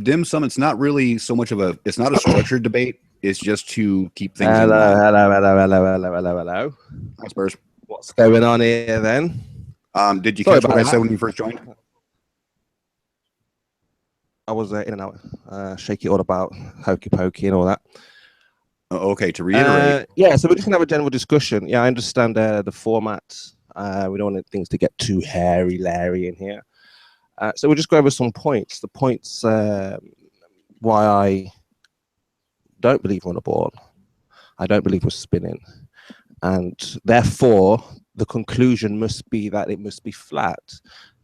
Dim sum, it's not really so much of it's not a structured debate. It's just to keep things in Hello, line. hello. Hi, Spurs. What's going on here then? Did you catch what I said when you first joined? I was in and out, shaky all about hokey pokey and all that. Okay, to reiterate. Yeah, so we're just gonna have a general discussion. Yeah, I understand the format. We don't want things to get too hairy, Larry in here. So we'll just go over some points. The points why I don't believe we're on a ball. I don't believe we're spinning. And therefore, the conclusion must be that it must be flat.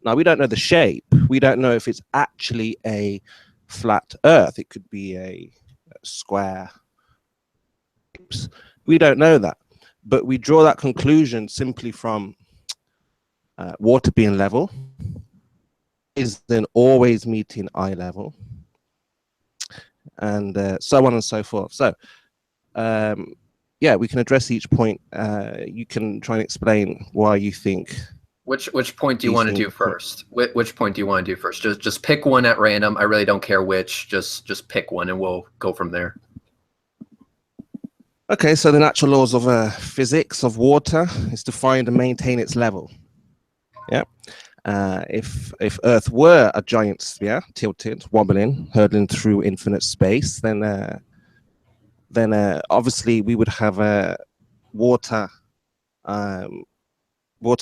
Now, we don't know the shape. We don't know if it's actually a flat Earth. It could be a square. We don't know that. But we draw that conclusion simply from water being level, is then always meeting eye level, and so on and so forth. So, yeah, we can address each point. You can try and explain why you think. Which point do you want to do first? Which point do you want to do first? Just pick one at random. I really don't care which. Just pick one, and we'll go from there. Okay, so the natural laws of physics of water is to find and maintain its level. Yeah. If Earth were a giant sphere, tilted, wobbling, hurtling through infinite space, then obviously we would have water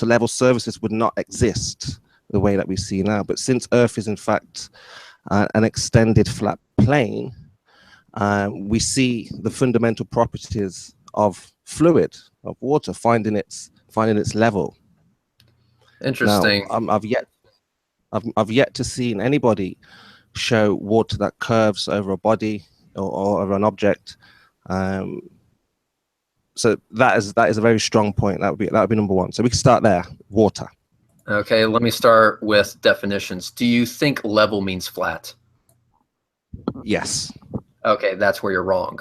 level surfaces would not exist the way that we see now. But since Earth is in fact an extended flat plane, we see the fundamental properties of fluid, of water, finding its level. Interesting. Now, I've yet to see anybody show water that curves over a body or over an object. So that is a very strong point. That would be number one. So we can start there. Water. Okay, let me start with definitions. Do you think level means flat? Yes. Okay, that's where you're wrong.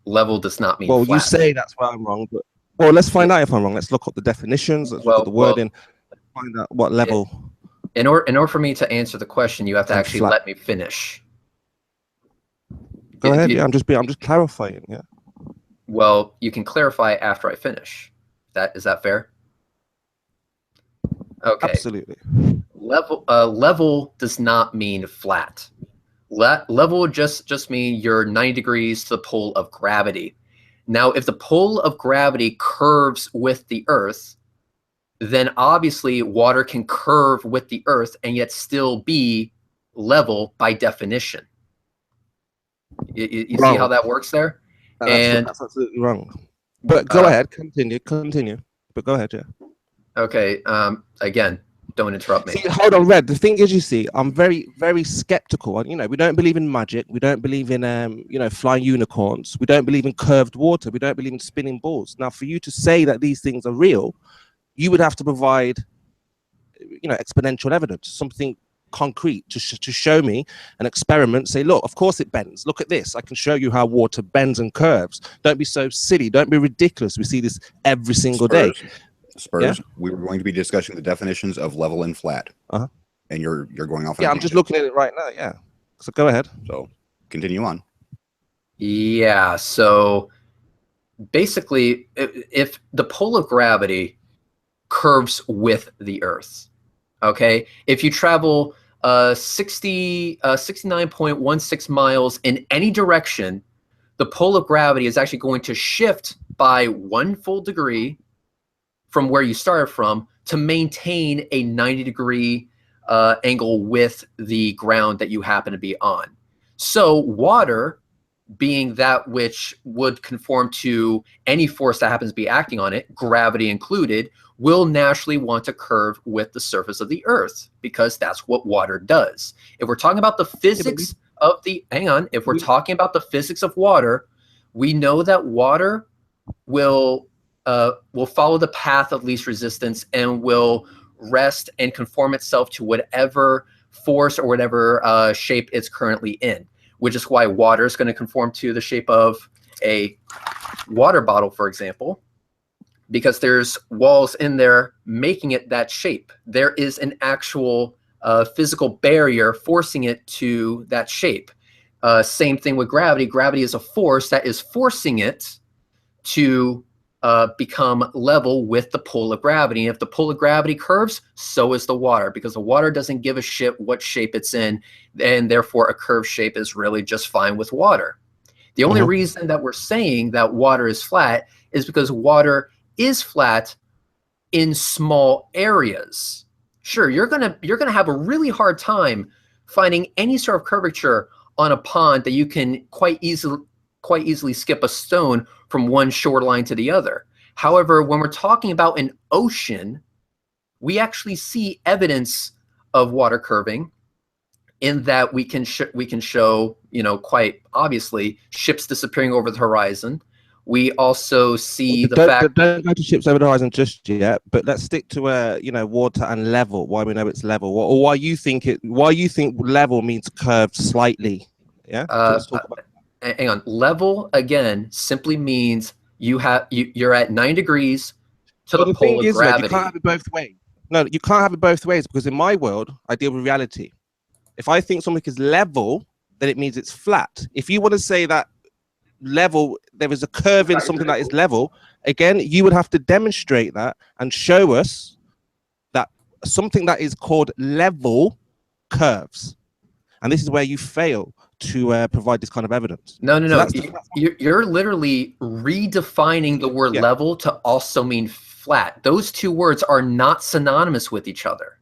Level does not mean flat. Well, you say that's where I'm wrong, but let's find out if I'm wrong. Let's look up the definitions. Let's look at the wording. Find out what level. In order for me to answer the question, you have to actually let me finish. Go ahead. Yeah, I'm just clarifying. Yeah. Well, you can clarify after I finish. Is that fair? Okay. Absolutely. Level does not mean flat. Level just mean you're 90 degrees to the pole of gravity. Now, if the pole of gravity curves with the Earth, then obviously water can curve with the Earth and yet still be level by definition. You see how that works there? That's absolutely wrong. But go ahead, continue. But go ahead, yeah. Okay. Again, don't interrupt me. See, hold on, Red. The thing is, you see, I'm very, very skeptical. And, we don't believe in magic. We don't believe in, flying unicorns. We don't believe in curved water. We don't believe in spinning balls. Now, for you to say that these things are real, you would have to provide, exponential evidence, something concrete to show me an experiment. Say, look, of course it bends. Look at this. I can show you how water bends and curves. Don't be so silly. Don't be ridiculous. We see this every single day. Spurs, yeah? We were going to be discussing the definitions of level and flat. And you're going off. Yeah, I'm just looking at it right now. Yeah. So go ahead. So continue on. Yeah. So basically, if the pole of gravity curves with the Earth, okay, if you travel 69.16 miles in any direction, the pole of gravity is actually going to shift by 1 full degree from where you started from to maintain a 90-degree angle with the ground that you happen to be on. So water, being that which would conform to any force that happens to be acting on it, gravity included, will naturally want to curve with the surface of the Earth because that's what water does. If we're talking about the physics of the, if we're talking about the physics of water, we know that water will follow the path of least resistance and will rest and conform itself to whatever force or whatever shape it's currently in, which is why water is going to conform to the shape of a water bottle, for example, because there's walls in there making it that shape. There is an actual physical barrier forcing it to that shape. Same thing with gravity. Gravity is a force that is forcing it to become level with the pull of gravity. And if the pull of gravity curves, so is the water, because the water doesn't give a shit what shape it's in, and therefore a curved shape is really just fine with water. The only reason that we're saying that water is flat is because water is flat in small areas. Sure, you're gonna have a really hard time finding any sort of curvature on a pond that you can quite easily skip a stone from one shoreline to the other. However, when we're talking about an ocean, we actually see evidence of water curving, in that we can show, you know, quite obviously ships disappearing over the horizon. We also see the fact. Don't go to ships over the horizon just yet, but let's stick to you know, water and level. Why we know it's level, or why you think level means curved slightly. Yeah. So let's talk about. Hang on. Level again simply means you're at 9 degrees to the pole of gravity. You can't have it both ways. No, you can't have it both ways, because in my world, I deal with reality. If I think something is level, then it means it's flat. If you want to say that level, there is a curve in something that is level, again, you would have to demonstrate that and show us that something that is called level curves. And this is where you fail to provide this kind of evidence. No. You're literally redefining the word level to also mean flat. Those two words are not synonymous with each other.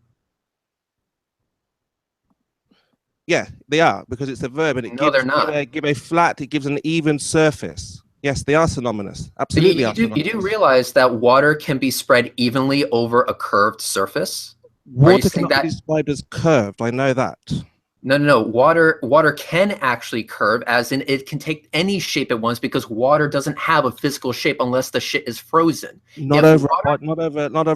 Yeah, they are, because it's a verb, and it give a flat, it gives an even surface. Yes, they are synonymous. Absolutely. You do realize that water can be spread evenly over a curved surface? Water cannot be described as curved. I know that. No. Water can actually curve, as in it can take any shape it wants, because water doesn't have a physical shape unless the shit is frozen. Not over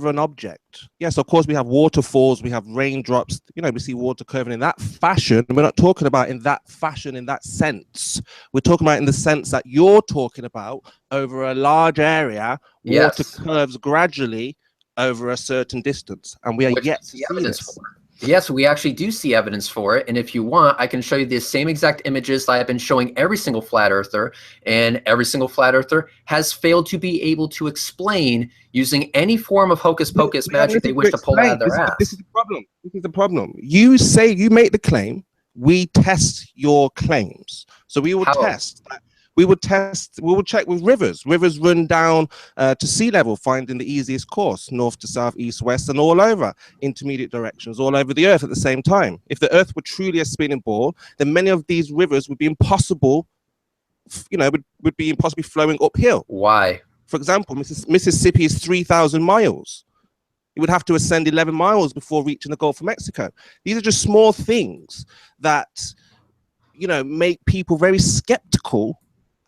an object. Yes, of course we have waterfalls, we have raindrops. You know, we see water curving in that fashion. We're not talking about in that fashion, in that sense. We're talking about in the sense that you're talking about over a large area. Water curves gradually over a certain distance, and we are yet to see this. Yes, we actually do see evidence for it. And if you want, I can show you the same exact images that I've been showing every single flat earther. And every single flat earther has failed to be able to explain using any form of hocus pocus magic they wish to pull out of their ass. This is the problem. This is the problem. You say, you make the claim, we test your claims. So we will test that. We will check with rivers. Rivers run down to sea level, finding the easiest course, north to south, east, west, and all over intermediate directions, all over the earth at the same time. If the earth were truly a spinning ball, then many of these rivers would be impossible, you know, would be impossibly flowing uphill. Why? For example, Mississippi is 3,000 miles. You would have to ascend 11 miles before reaching the Gulf of Mexico. These are just small things that, you know, make people very skeptical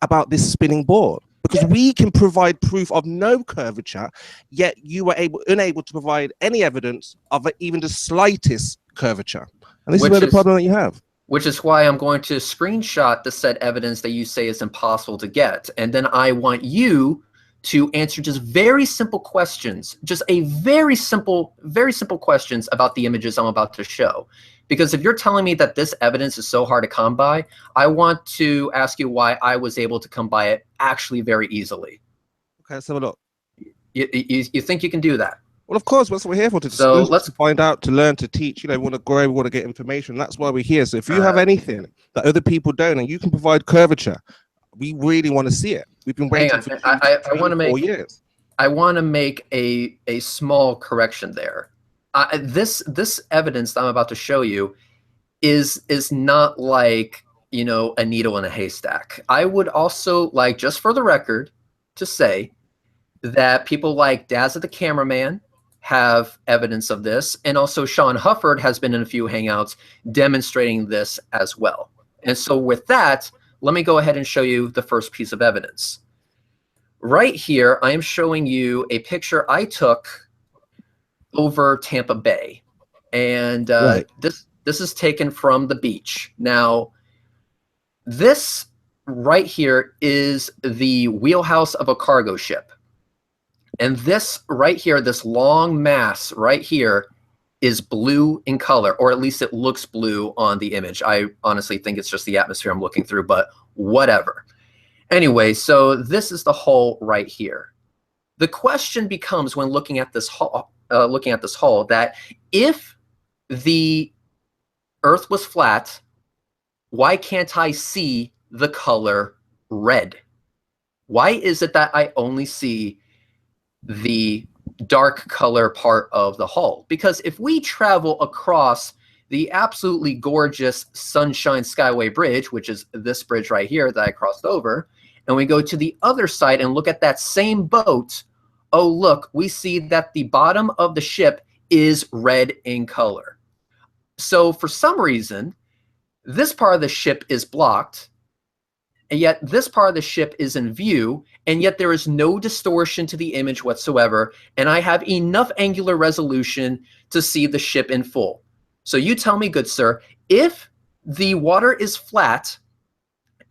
about this spinning ball, because we can provide proof of no curvature, yet you were unable to provide any evidence of even the slightest curvature. And this is where the problem that you have. Which is why I'm going to screenshot the said evidence that you say is impossible to get. And then I want you to answer just very simple questions, just a very simple questions about the images I'm about to show. Because if you're telling me that this evidence is so hard to come by, I want to ask you why I was able to come by it actually very easily. Okay, let's have a look. You think you can do that? Well, of course, that's what we're here for, to find out, to learn, to teach. You know, we want to grow, we want to get information. That's why we're here. So if you have anything that other people don't, and you can provide curvature, we really want to see it. We've been waiting for 4 years. I want to make a small correction there. This evidence that I'm about to show you is not like, you know, a needle in a haystack. I would also like, just for the record, to say that people like Daz the cameraman have evidence of this, and also Sean Hufford has been in a few hangouts demonstrating this as well. And so with that, let me go ahead and show you the first piece of evidence. Right here, I am showing you a picture I took over Tampa Bay, and this is taken from the beach. Now, this right here is the wheelhouse of a cargo ship, and this right here, this long mass right here, is blue in color, or at least it looks blue on the image. I honestly think it's just the atmosphere I'm looking through, but whatever. Anyway, so this is the hole right here. The question becomes when looking at this hole, that if the Earth was flat, why can't I see the color red? Why is it that I only see the dark color part of the hull? Because if we travel across the absolutely gorgeous Sunshine Skyway Bridge, which is this bridge right here that I crossed over, and we go to the other side and look at that same boat, oh look, we see that the bottom of the ship is red in color. So for some reason, this part of the ship is blocked, and yet this part of the ship is in view, and yet there is no distortion to the image whatsoever, and I have enough angular resolution to see the ship in full. So you tell me, good sir, if the water is flat,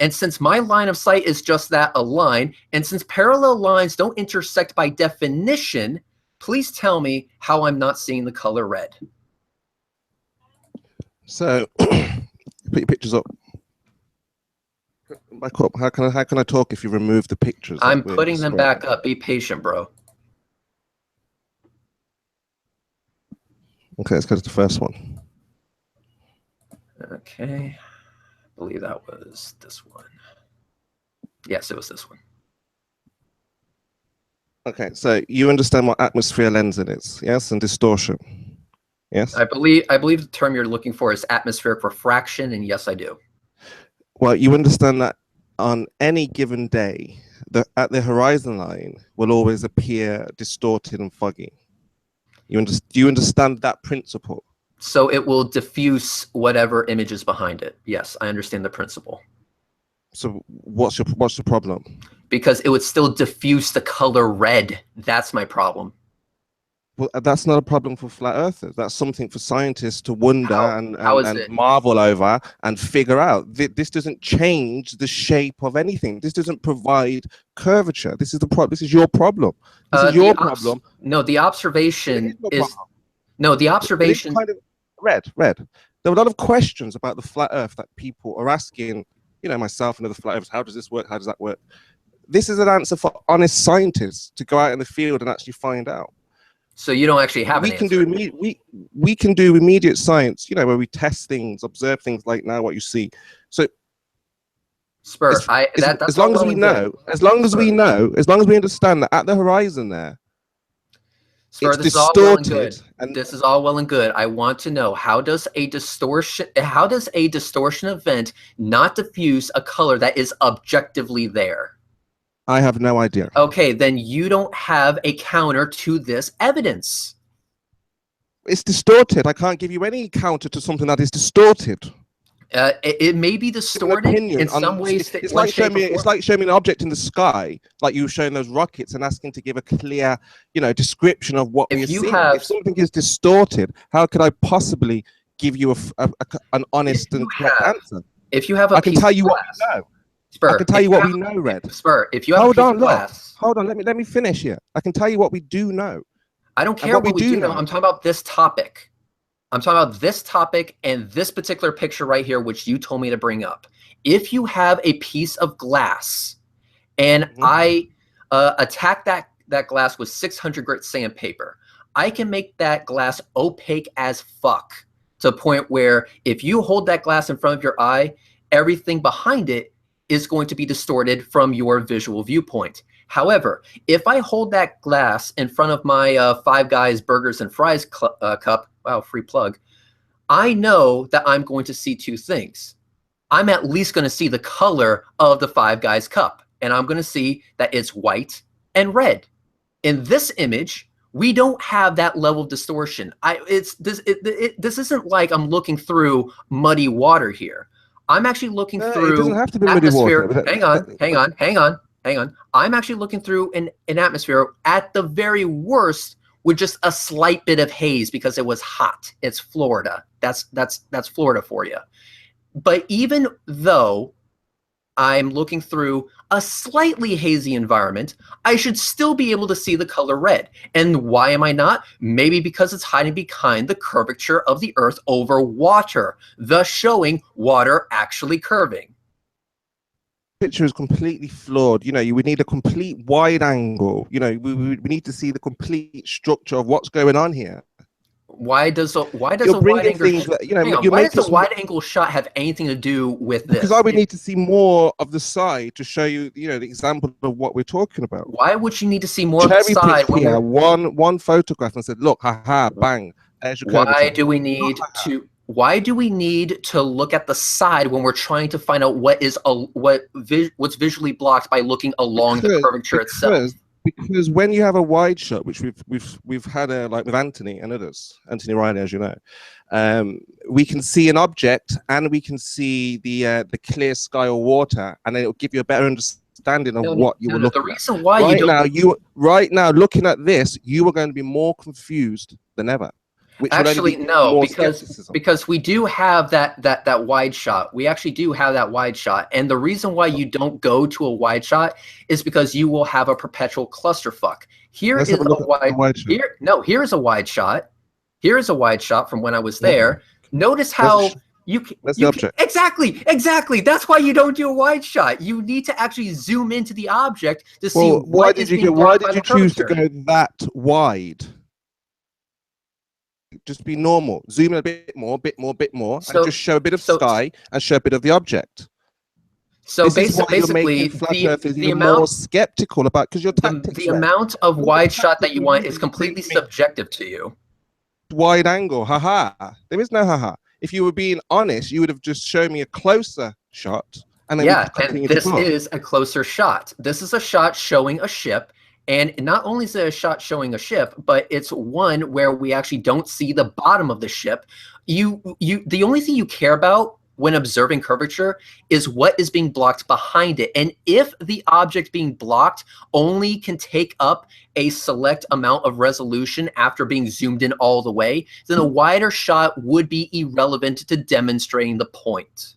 and since my line of sight is just that, a line, and since parallel lines don't intersect by definition, please tell me how I'm not seeing the color red. So, put your pictures up. Back up. How can I talk if you remove the pictures? I'm putting them back up. Be patient, bro. Okay, let's go to the first one. Okay. I believe that was this one. Yes, it was this one. Okay, so you understand what atmosphere lensing is, yes, and distortion, yes? I believe the term you're looking for is atmospheric refraction, and yes, I do. Well, you understand that on any given day, at the horizon line will always appear distorted and foggy. Do you understand that principle? So it will diffuse whatever image is behind it. Yes, I understand the principle. So what's the problem? Because it would still diffuse the color red. That's my problem. Well, that's not a problem for flat earthers. That's something for scientists to wonder and marvel over and figure out. This doesn't change the shape of anything. This doesn't provide curvature. This is This is your problem. This is your problem. No, the observation is no. The observation. Kind of red. There were a lot of questions about the flat Earth that people are asking. You know, myself and other flat earthers. How does this work? How does that work? This is an answer for honest scientists to go out in the field and actually find out. So you don't actually have an answer. We can do immediate science, you know, where we test things, observe things like now what you see. So Spur, as long as we know, as long as we understand that at the horizon there, Spur, it's distorted. This is all well and good. I want to know, how does a distortion event not diffuse a color that is objectively there? I have no idea. Okay, then you don't have a counter to this evidence. It's distorted. I can't give you any counter to something that is distorted. It may be distorted in some ways. It's like showing me an object in the sky, like you were showing those rockets and asking to give a clear, you know, description of what we are seeing. If something is distorted, how could I possibly give you an honest and correct answer? If you have a I can tell you what we know. Spur, I can tell you what we know, Red. Spur, if you have a piece of glass. Hold on, let me finish here. I can tell you what we do know. I don't care what we do know. I'm talking about this topic. I'm talking about this topic and this particular picture right here, which you told me to bring up. If you have a piece of glass and I attack that glass with 600 grit sandpaper, I can make that glass opaque as fuck to a point where if you hold that glass in front of your eye, everything behind it is going to be distorted from your visual viewpoint. However, if I hold that glass in front of my Five Guys Burgers and Fries cup, wow, free plug, I know that I'm going to see two things. I'm at least going to see the color of the Five Guys cup, and I'm going to see that it's white and red. In this image, we don't have that level of distortion. This isn't like I'm looking through muddy water here. I'm actually looking through. It doesn't have to be muddy water. Hang on. I'm actually looking through an atmosphere at the very worst with just a slight bit of haze because it was hot. It's Florida. That's Florida for you. But even though I'm looking through a slightly hazy environment, I should still be able to see the color red. And why am I not? Maybe because it's hiding behind the curvature of the Earth over water, thus showing water actually curving. Picture is completely flawed. You know, you would need a complete wide angle. You know, we need to see the complete structure of what's going on here. Why does a wide You're bringing angle things that, you know, why does a wide angle shot have anything to do with this? Because I would need to see more of the side to show you, you know, the example of what we're talking about. Why would you need to see more of the side? Here, one photograph and said, look, haha, bang. There's your curvature. Why do we need to? Why do we need to look at the side when we're trying to find out what's visually blocked by looking along the curvature itself? Because when you have a wide shot, which we've had like with Anthony and others, Anthony Riley, as you know, we can see an object and we can see the clear sky or water, and then it'll give you a better understanding of what you were looking at. The reason why right now looking at this, you are going to be more confused than ever. Actually, no, because we do have that wide shot. We actually do have that wide shot, and the reason why you don't go to a wide shot is because you will have a perpetual clusterfuck. Here is a wide shot. Here is a wide shot. Here is a wide shot from when I was there. Notice how exactly. That's why you don't do a wide shot. You need to actually zoom into the object to see why did you choose to go that wide? Just be normal. Zoom in a bit more, and just show a bit of sky and show a bit of the object. So basically, the amount more skeptical about because the amount of wide shot that you want is completely subjective to you. Wide angle, haha. There is no haha. If you were being honest, you would have just shown me a closer shot, and then and this is a closer shot. This is a shot showing a ship. And not only is it a shot showing a ship, but it's one where we actually don't see the bottom of the ship. The only thing you care about when observing curvature is what is being blocked behind it. And if the object being blocked only can take up a select amount of resolution after being zoomed in all the way, then a wider shot would be irrelevant to demonstrating the point.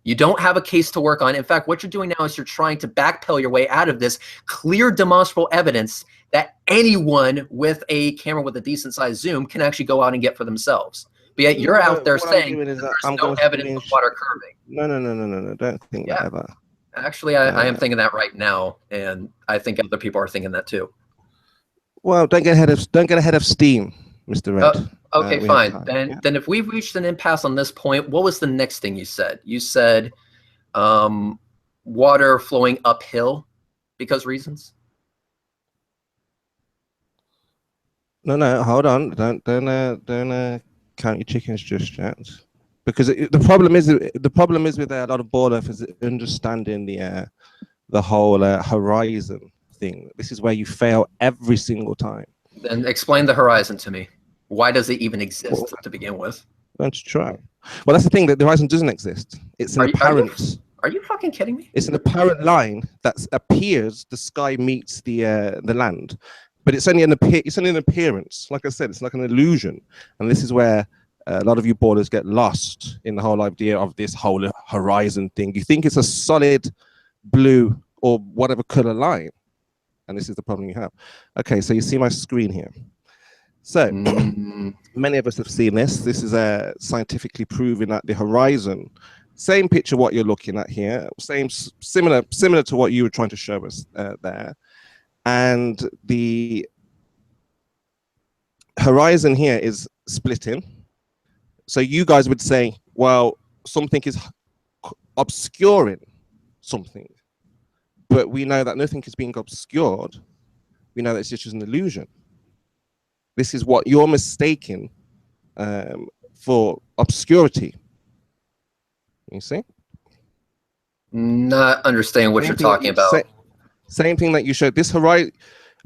You don't have a case to work on. In fact, what you're doing now is you're trying to backpedal your way out of this clear demonstrable evidence that anyone with a camera with a decent sized zoom can actually go out and get for themselves. But yet you're out there saying there's no evidence of water curving. No, don't think that ever. Actually, I am thinking that right now, and I think other people are thinking that too. Well, don't get ahead of steam, Mr. Red. Okay, fine. Then if we've reached an impasse on this point, what was the next thing you said? You said water flowing uphill because reasons? No, hold on. Don't count your chickens just yet. Because the problem is with a lot of border is understanding the whole horizon thing. This is where you fail every single time. Then explain the horizon to me. Why does it even exist to begin with? Let's try. Well, that's the thing, that the horizon doesn't exist. It's an apparent. Are you fucking kidding me? It's an apparent line that appears the sky meets the land, but it's only an appearance. Like I said, it's like an illusion, and this is where a lot of you boarders get lost in the whole idea of this whole horizon thing. You think it's a solid blue or whatever color line, and this is the problem you have. Okay, so you see my screen here. So many of us have seen this. This is scientifically proven that the horizon, same picture what you're looking at here, similar to what you were trying to show us there, and the horizon here is splitting. So you guys would say, well, something is obscuring something, but we know that nothing is being obscured. We know that it's just an illusion. This is what you're mistaking for obscurity. You see? Not understanding what you're talking about. Same thing that you showed. This horizon.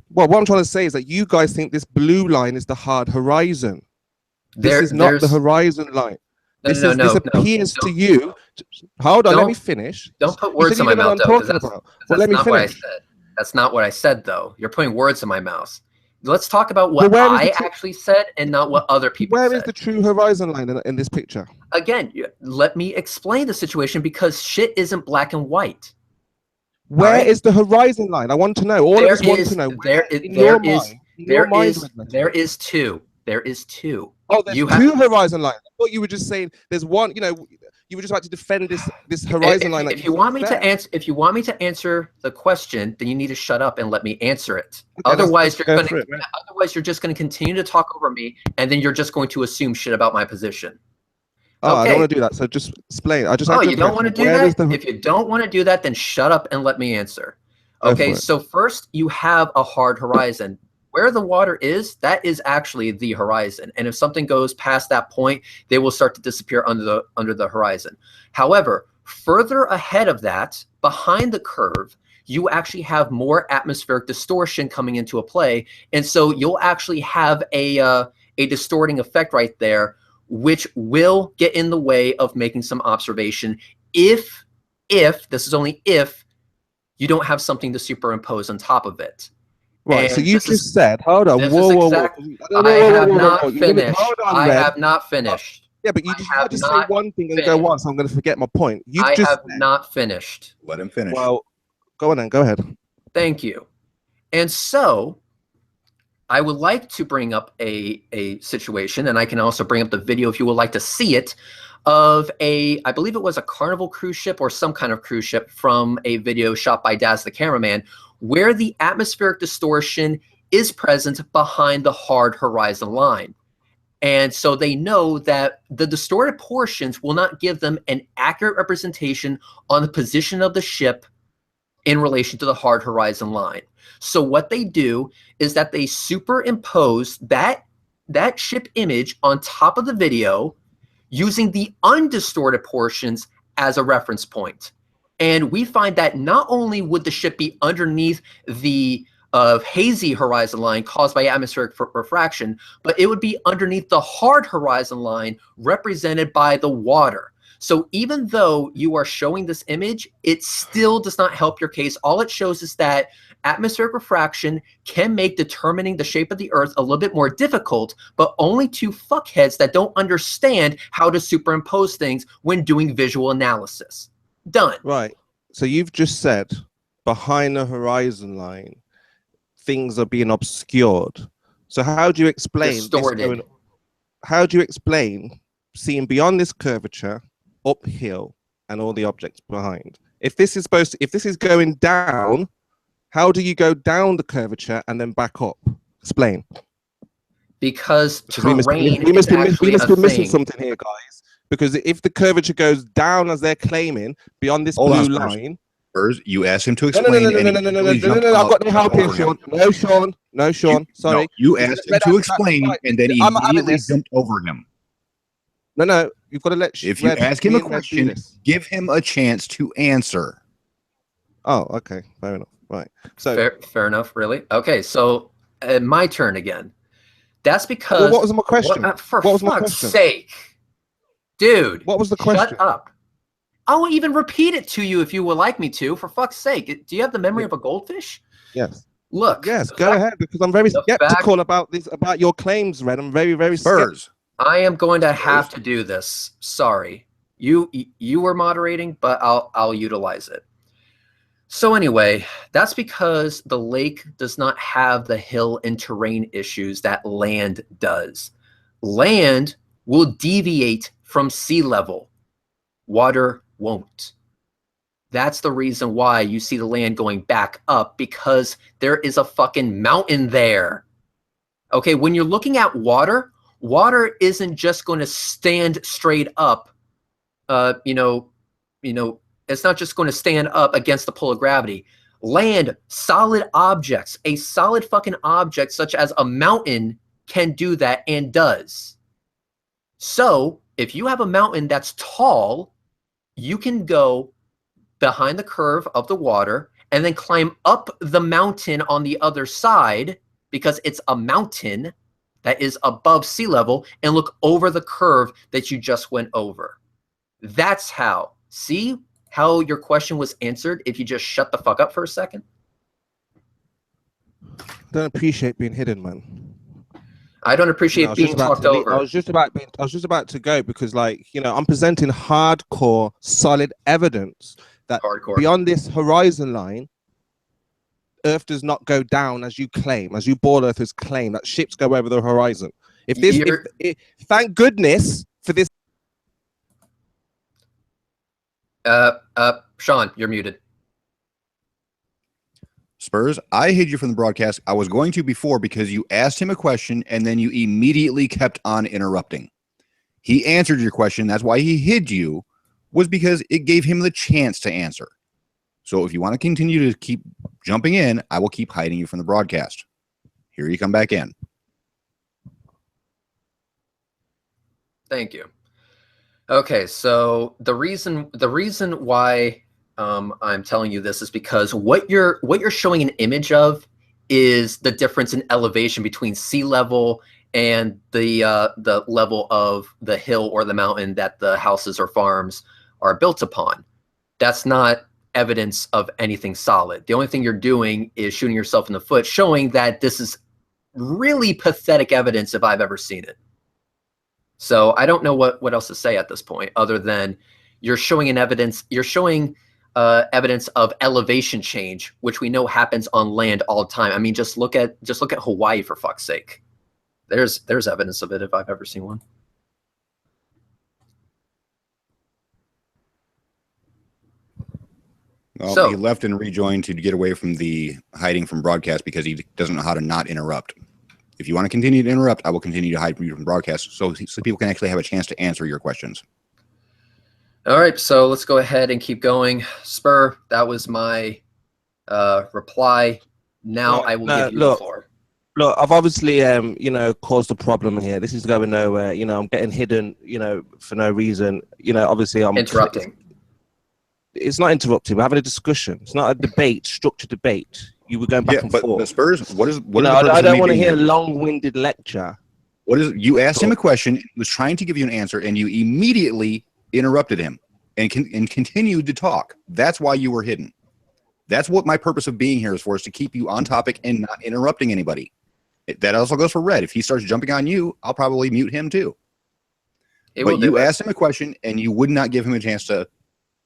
Well, what I'm trying to say is that you guys think this blue line is the hard horizon. This is not the horizon line. This appears to you. Hold on, let me finish. Don't put words in my mouth, though. That's not what I said. That's not what I said, though. You're putting words in my mouth. let's talk about what I actually said and not what other people said. Where is the true horizon line in this picture? Again, let me explain the situation, because shit isn't black and white. Where is the horizon line? I want to know. All of us want to know. There is two. There is two. Oh, there's two horizon lines. I thought you were just saying there's one. You know, you would just like to defend this horizon line. If you want me to answer the question, then you need to shut up and let me answer it. Okay, otherwise, you're just going to continue to talk over me, and then you're just going to assume shit about my position. Oh, okay. I don't want to do that. So just explain. You don't want to do that? If you don't want to do that, then shut up and let me answer. Okay, so first you have a hard horizon. Where the water is, that is actually the horizon. And if something goes past that point, they will start to disappear under the horizon. However, further ahead of that, behind the curve, you actually have more atmospheric distortion coming into a play. And so you'll actually have a distorting effect right there, which will get in the way of making some observation if this is only if you don't have something to superimpose on top of it. Right, so you just said, hold on, I have not finished. I have not finished. Yeah, but you just had to say one thing and go on, so I'm going to forget my point. I have not finished. Let him finish. Well, go on then, go ahead. Thank you. And so I would like to bring up a situation, and I can also bring up the video if you would like to see it, of I believe it was a Carnival cruise ship or some kind of cruise ship, from a video shot by Daz the cameraman, where the atmospheric distortion is present behind the hard horizon line. And so they know that the distorted portions will not give them an accurate representation on the position of the ship in relation to the hard horizon line. So what they do is that they superimpose that ship image on top of the video using the undistorted portions as a reference point. And we find that not only would the ship be underneath the hazy horizon line caused by atmospheric refraction, but it would be underneath the hard horizon line represented by the water. So even though you are showing this image, it still does not help your case. All it shows is that atmospheric refraction can make determining the shape of the Earth a little bit more difficult, but only to fuckheads that don't understand how to superimpose things when doing visual analysis. Done. Right. So you've just said behind the horizon line, things are being obscured. So how do you explain distorted? How do you explain seeing beyond this curvature, uphill, and all the objects behind? If this is going down, how do you go down the curvature and then back up? Explain. Because terrain we must be missing something here, guys. Because if the curvature goes down as they're claiming beyond this blue line, you asked him to explain. No. I've got no help here, Sean. No, Sean. Sorry. No, you asked him to explain, and then he immediately jumped over him. No. You've got to let. If you ask him a question, give him a chance to answer. Oh, okay. Fair enough. Right. So fair enough. Really? Okay. So my turn again. That's because. Well, what was my question? For fuck's sake. Dude, what was the question? Shut up. I will even repeat it to you if you would like me to, for fuck's sake. Do you have the memory of a goldfish? Yes. Look. Yes, go ahead, because I'm very skeptical about your claims, Red. I'm very, very skeptical. I am going to have to do this. Sorry. You were moderating, but I'll utilize it. So anyway, that's because the lake does not have the hill and terrain issues that land does. Land will deviate from sea level. Water won't. That's the reason why you see the land going back up, because there is a fucking mountain there. Okay, when you're looking at water, water isn't just going to stand straight up. It's not just going to stand up against the pull of gravity. Land, solid objects, a solid fucking object such as a mountain can do that and does. So if you have a mountain that's tall, you can go behind the curve of the water and then climb up the mountain on the other side, because it's a mountain that is above sea level, and look over the curve that you just went over. That's how. See how your question was answered if you just shut the fuck up for a second? Don't appreciate being hidden, man. I don't appreciate being talked over. I was just about to go because, like, you know, I'm presenting hardcore, solid evidence that beyond this horizon line, Earth does not go down as you claim, as you board Earthers claim, that ships go over the horizon. If this, thank goodness for this. Sean, you're muted. Spurs, I hid you from the broadcast. I was going to before because you asked him a question and then you immediately kept on interrupting. He answered your question. That's why he hid you, was because it gave him the chance to answer. So if you want to continue to keep jumping in, I will keep hiding you from the broadcast. Here you come back in. Thank you. Okay, so the reason why I'm telling you this is because what you're showing an image of is the difference in elevation between sea level and the level of the hill or the mountain that the houses or farms are built upon. That's not evidence of anything solid. The only thing you're doing is shooting yourself in the foot, showing that this is really pathetic evidence if I've ever seen it. So I don't know what else to say at this point, other than you're showing evidence of elevation change, which we know happens on land all the time. I mean, just look at Hawaii, for fuck's sake. There's evidence of it if I've ever seen one. Well, so, he left and rejoined to get away from the hiding from broadcast because he doesn't know how to not interrupt. If you want to continue to interrupt, I will continue to hide you from broadcast so people can actually have a chance to answer your questions. All right, so let's go ahead and keep going. Spur, that was my reply. Now I will give you the floor. Look, I've obviously, you know, caused a problem here. This is going nowhere. You know, I'm getting hidden, you know, for no reason. You know, obviously I'm interrupting. It's not interrupting. We're having a discussion. It's not a debate, structured debate. You were going back and forth. But Spurs, what is I don't want to hear a long-winded lecture. What is you asked him a question, he was trying to give you an answer, and you immediately interrupted him and continued to talk. That's why you were hidden. That's what my purpose of being here is for, is to keep you on topic and not interrupting anybody. That also goes for Red. If he starts jumping on you, I'll probably mute him too. But you asked him a question and you would not give him a chance to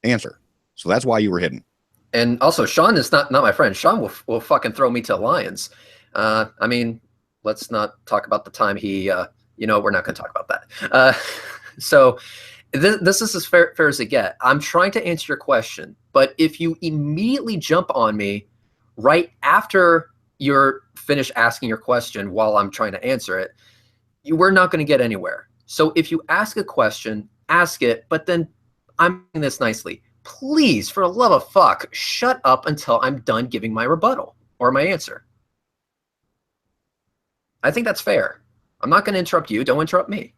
answer. So that's why you were hidden. And also, Sean is not my friend. Sean will fucking throw me to the lions. I mean, let's not talk about the time he, you know, we're not going to talk about that. So this is as fair as it get. I'm trying to answer your question, but if you immediately jump on me right after you're finished asking your question while I'm trying to answer it, we're not going to get anywhere. So if you ask a question, ask it, but then I'm doing this nicely. Please, for the love of fuck, shut up until I'm done giving my rebuttal or my answer. I think that's fair. I'm not going to interrupt you. Don't interrupt me.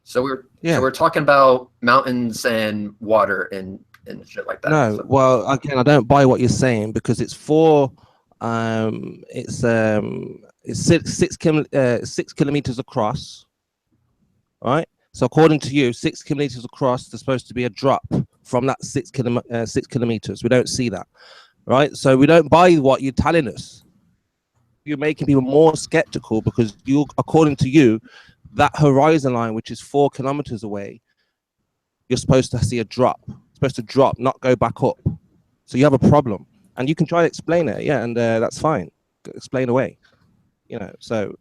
So we're talking about mountains and water and shit like that. No, so. Well, again, I don't buy what you're saying because it's six kilometers across, right? So according to you, 6 kilometers across, there's supposed to be a drop from that 6 kilometers. We don't see that, right? So we don't buy what you're telling us. You're making people more skeptical because according to you, that horizon line, which is 4 kilometers away, you're supposed to see a drop. It's supposed to drop, not go back up. So you have a problem, and you can try to explain it, yeah, and that's fine. Explain away, you know. So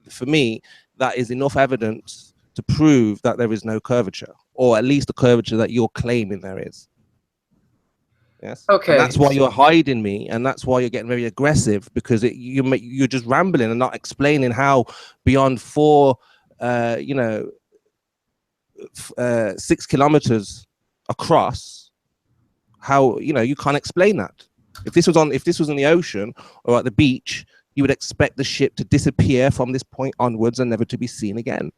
for me, that is enough evidence to prove that there is no curvature, or at least the curvature that you're claiming there is. Yes. Okay. And that's why you're hiding me, and that's why you're getting very aggressive, because you're just rambling and not explaining how beyond 4, 6 kilometers across, how you can't explain that. If this was in the ocean or at the beach, you would expect the ship to disappear from this point onwards and never to be seen again.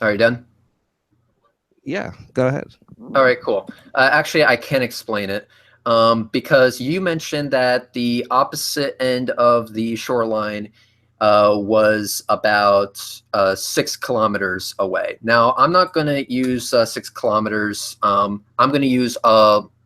Are you done? Yeah, go ahead. All right, cool. Actually, I can explain it because you mentioned that the opposite end of the shoreline was about 6 kilometers away. Now, I'm not going to use 6 kilometers. I'm going to use a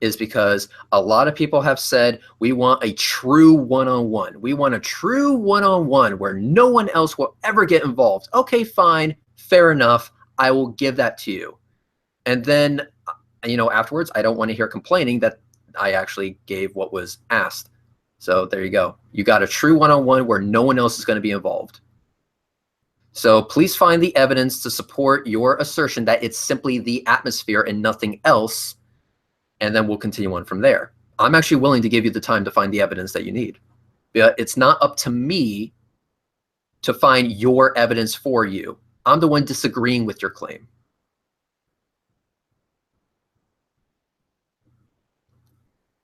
is because a lot of people have said, we want a true one-on-one. We want a true one-on-one where no one else will ever get involved. Okay, fine, fair enough. I will give that to you. And then, you know, afterwards, I don't want to hear complaining that I actually gave what was asked. So there you go. You got a true one-on-one where no one else is going to be involved. So please find the evidence to support your assertion that it's simply the atmosphere and nothing else, and then we'll continue on from there. I'm actually willing to give you the time to find the evidence that you need. But it's not up to me to find your evidence for you. I'm the one disagreeing with your claim.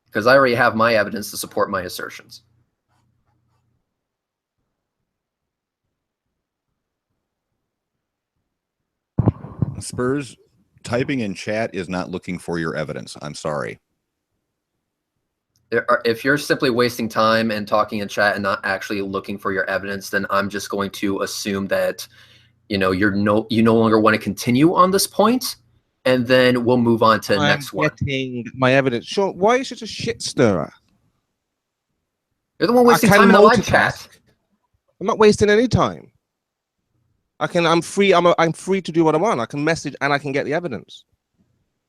Because I already have my evidence to support my assertions. Spurs, typing in chat is not looking for your evidence. I'm sorry. If you're simply wasting time and talking in chat and not actually looking for your evidence, then I'm just going to assume that, you know, you no longer want to continue on this point, and then we'll move on to the next one. I'm getting my evidence. Sean, why are you such a shit stirrer? You're the one wasting time in the live chat. I'm not wasting any time. I'm free. I'm free to do what I want. I can message and I can get the evidence.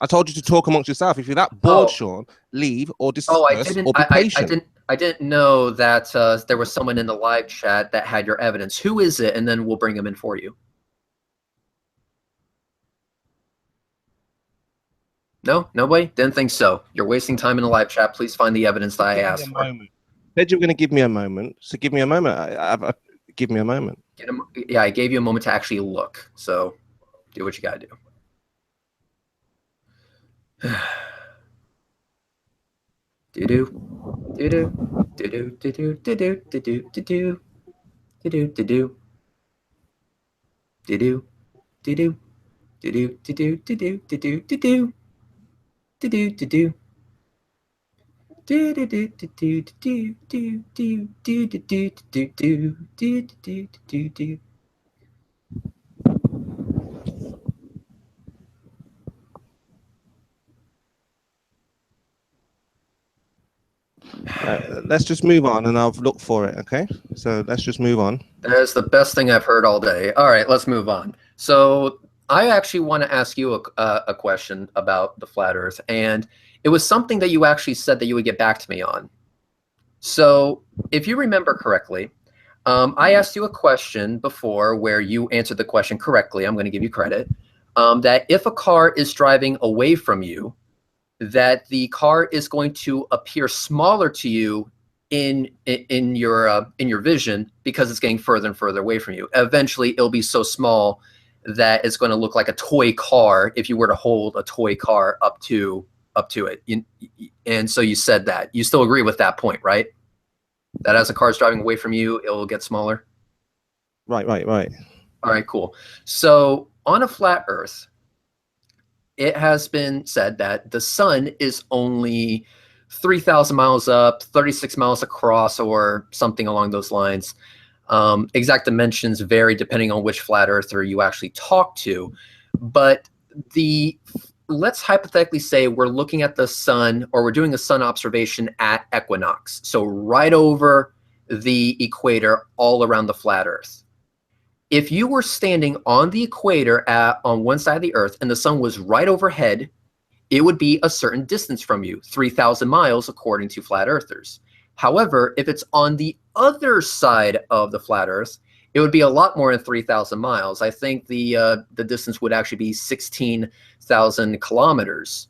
I told you to talk amongst yourself. If you're that bored, Sean, leave or discuss or be patient. I didn't know that there was someone in the live chat that had your evidence. Who is it? And then we'll bring them in for you. No, nobody? Didn't think so. You're wasting time in the live chat. Please find the evidence that I asked for. Said you were going to give me a moment, so give me a moment. Give me a moment. Yeah, I gave you a moment to actually look. So do what you got to do. Do-do, do-do, do-do, do-do, do-do, do-do, do-do, do-do, do-do, do-do, do-do, do-do, do-do, do-do, do-do, do-do, do-do, do-do. Do do do do do do do do do do do do do do do do. Let's just move on, and I'll look for it. Okay, so let's just move on. That's the best thing I've heard all day. All right, let's move on. So I actually want to ask you a question about the flat Earth, and it was something that you actually said that you would get back to me on. So if you remember correctly, I asked you a question before where you answered the question correctly. I'm going to give you credit. That if a car is driving away from you, that the car is going to appear smaller to you in your vision because it's getting further and further away from you. Eventually, it'll be so small that it's going to look like a toy car if you were to hold a toy car up to it. And so you said that. You still agree with that point, right? That as a car is driving away from you, it will get smaller? Right. All right, cool. So on a flat Earth, it has been said that the sun is only 3,000 miles up, 36 miles across, or something along those lines. Exact dimensions vary depending on which flat earther you actually talk to. But let's hypothetically say we're looking at the sun, or we're doing a sun observation at equinox. So right over the equator, all around the flat Earth. If you were standing on the equator on one side of the Earth and the sun was right overhead, it would be a certain distance from you, 3,000 miles according to flat earthers. However, if it's on the other side of the flat Earth, it would be a lot more than 3,000 miles. I think the distance would actually be 16,000 kilometers.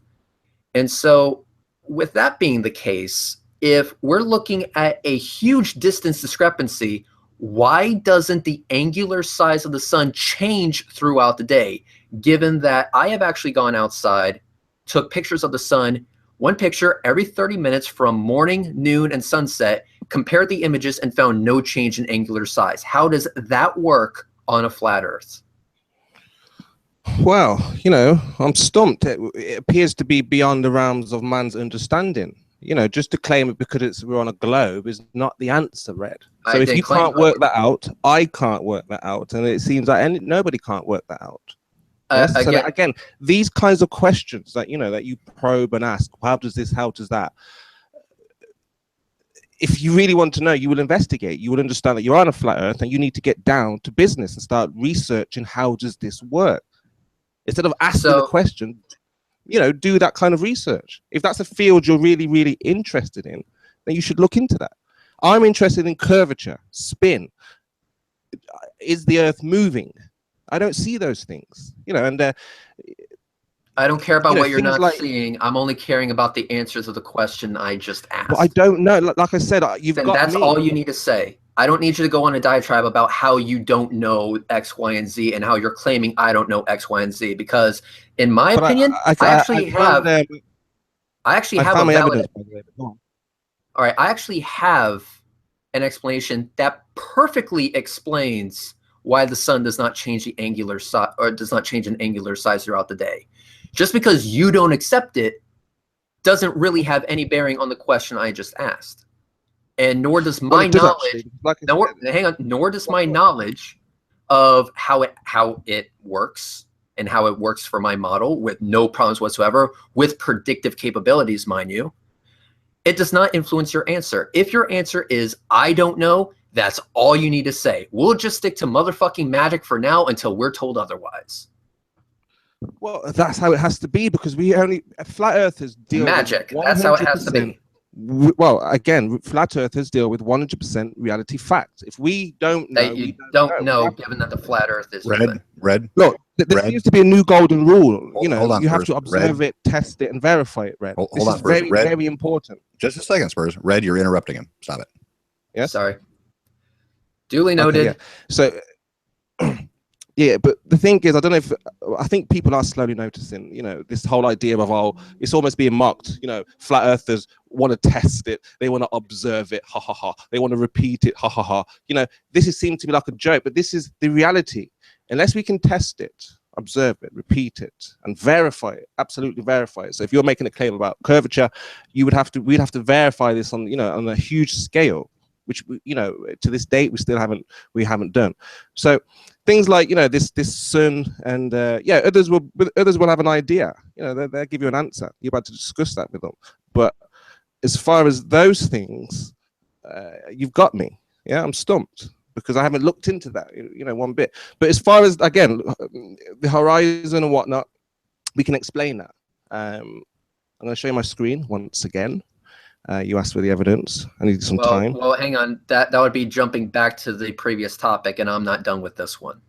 And so with that being the case, if we're looking at a huge distance discrepancy, why doesn't the angular size of the sun change throughout the day? Given that I have actually gone outside, took pictures of the sun, one picture every 30 minutes from morning, noon, and sunset, compared the images and found no change in angular size. How does that work on a flat Earth? Well, I'm stumped. It appears to be beyond the realms of man's understanding. Just to claim it because we're on a globe is not the answer, Red. So if you can't work that out, I can't work that out. And it seems like nobody can't work that out. Yes. So Again, that, again, these kinds of questions that that you probe and ask, how does this, how does that? If you really want to know, you will investigate. You will understand that you're on a flat Earth, and you need to get down to business and start researching how does this work. Instead of asking the question, do that kind of research. If that's a field you're really, really interested in, then you should look into that. I'm interested in curvature, spin. Is the Earth moving? I don't see those things, and I don't care about what you're not like, seeing. I'm only caring about the answers of the question I just asked. Well, I don't know. Like I said, you've then got that's me. all you need to say. I don't need you to go on a diatribe about how you don't know X, Y, and Z and how you're claiming I don't know X, Y, and Z. Because in my opinion, I actually have a valid. All right, I actually have an explanation that perfectly explains why the sun does not change the angular size or does not change in angular size throughout the day. Just because you don't accept it doesn't really have any bearing on the question I just asked. And nor does my knowledge, nor does my knowledge of how it works and how it works for my model with no problems whatsoever, with predictive capabilities, mind you, it does not influence your answer. If your answer is, I don't know, that's all you need to say. We'll just stick to motherfucking magic for now until we're told otherwise. Well, that's how it has to be, because flat earthers deal magic. With that's how it has to be. Well, again, flat earthers deal with 100% reality facts. If we don't know, you don't know, given that the flat earth is red. Look, there seems to be a new golden rule. Hold on, you have Spurs. to observe it, test it, and verify it. Red. Hold on, Spurs. Very important. Just a second, Spurs. Red, you're interrupting him. Stop it. Yes. Sorry. Duly noted. Okay, yeah. So. Yeah, but the thing is, I think people are slowly noticing, this whole idea of, it's almost being mocked. Flat earthers want to test it. They want to observe it. Ha, ha, ha. They want to repeat it. Ha, ha, ha. This seems to be like a joke, but this is the reality. Unless we can test it, observe it, repeat it, and verify it, absolutely verify it. So if you're making a claim about curvature, we'd have to verify this on a huge scale, which, to this date, we haven't done. So things like, this sun and others will have an idea. They'll give you an answer. You're about to discuss that with them. But as far as those things, you've got me. Yeah, I'm stumped because I haven't looked into that, one bit. But as far as, again, the horizon and whatnot, we can explain that. I'm going to show you my screen once again. You asked for the evidence. I need some time. Well, hang on. That would be jumping back to the previous topic, and I'm not done with this one.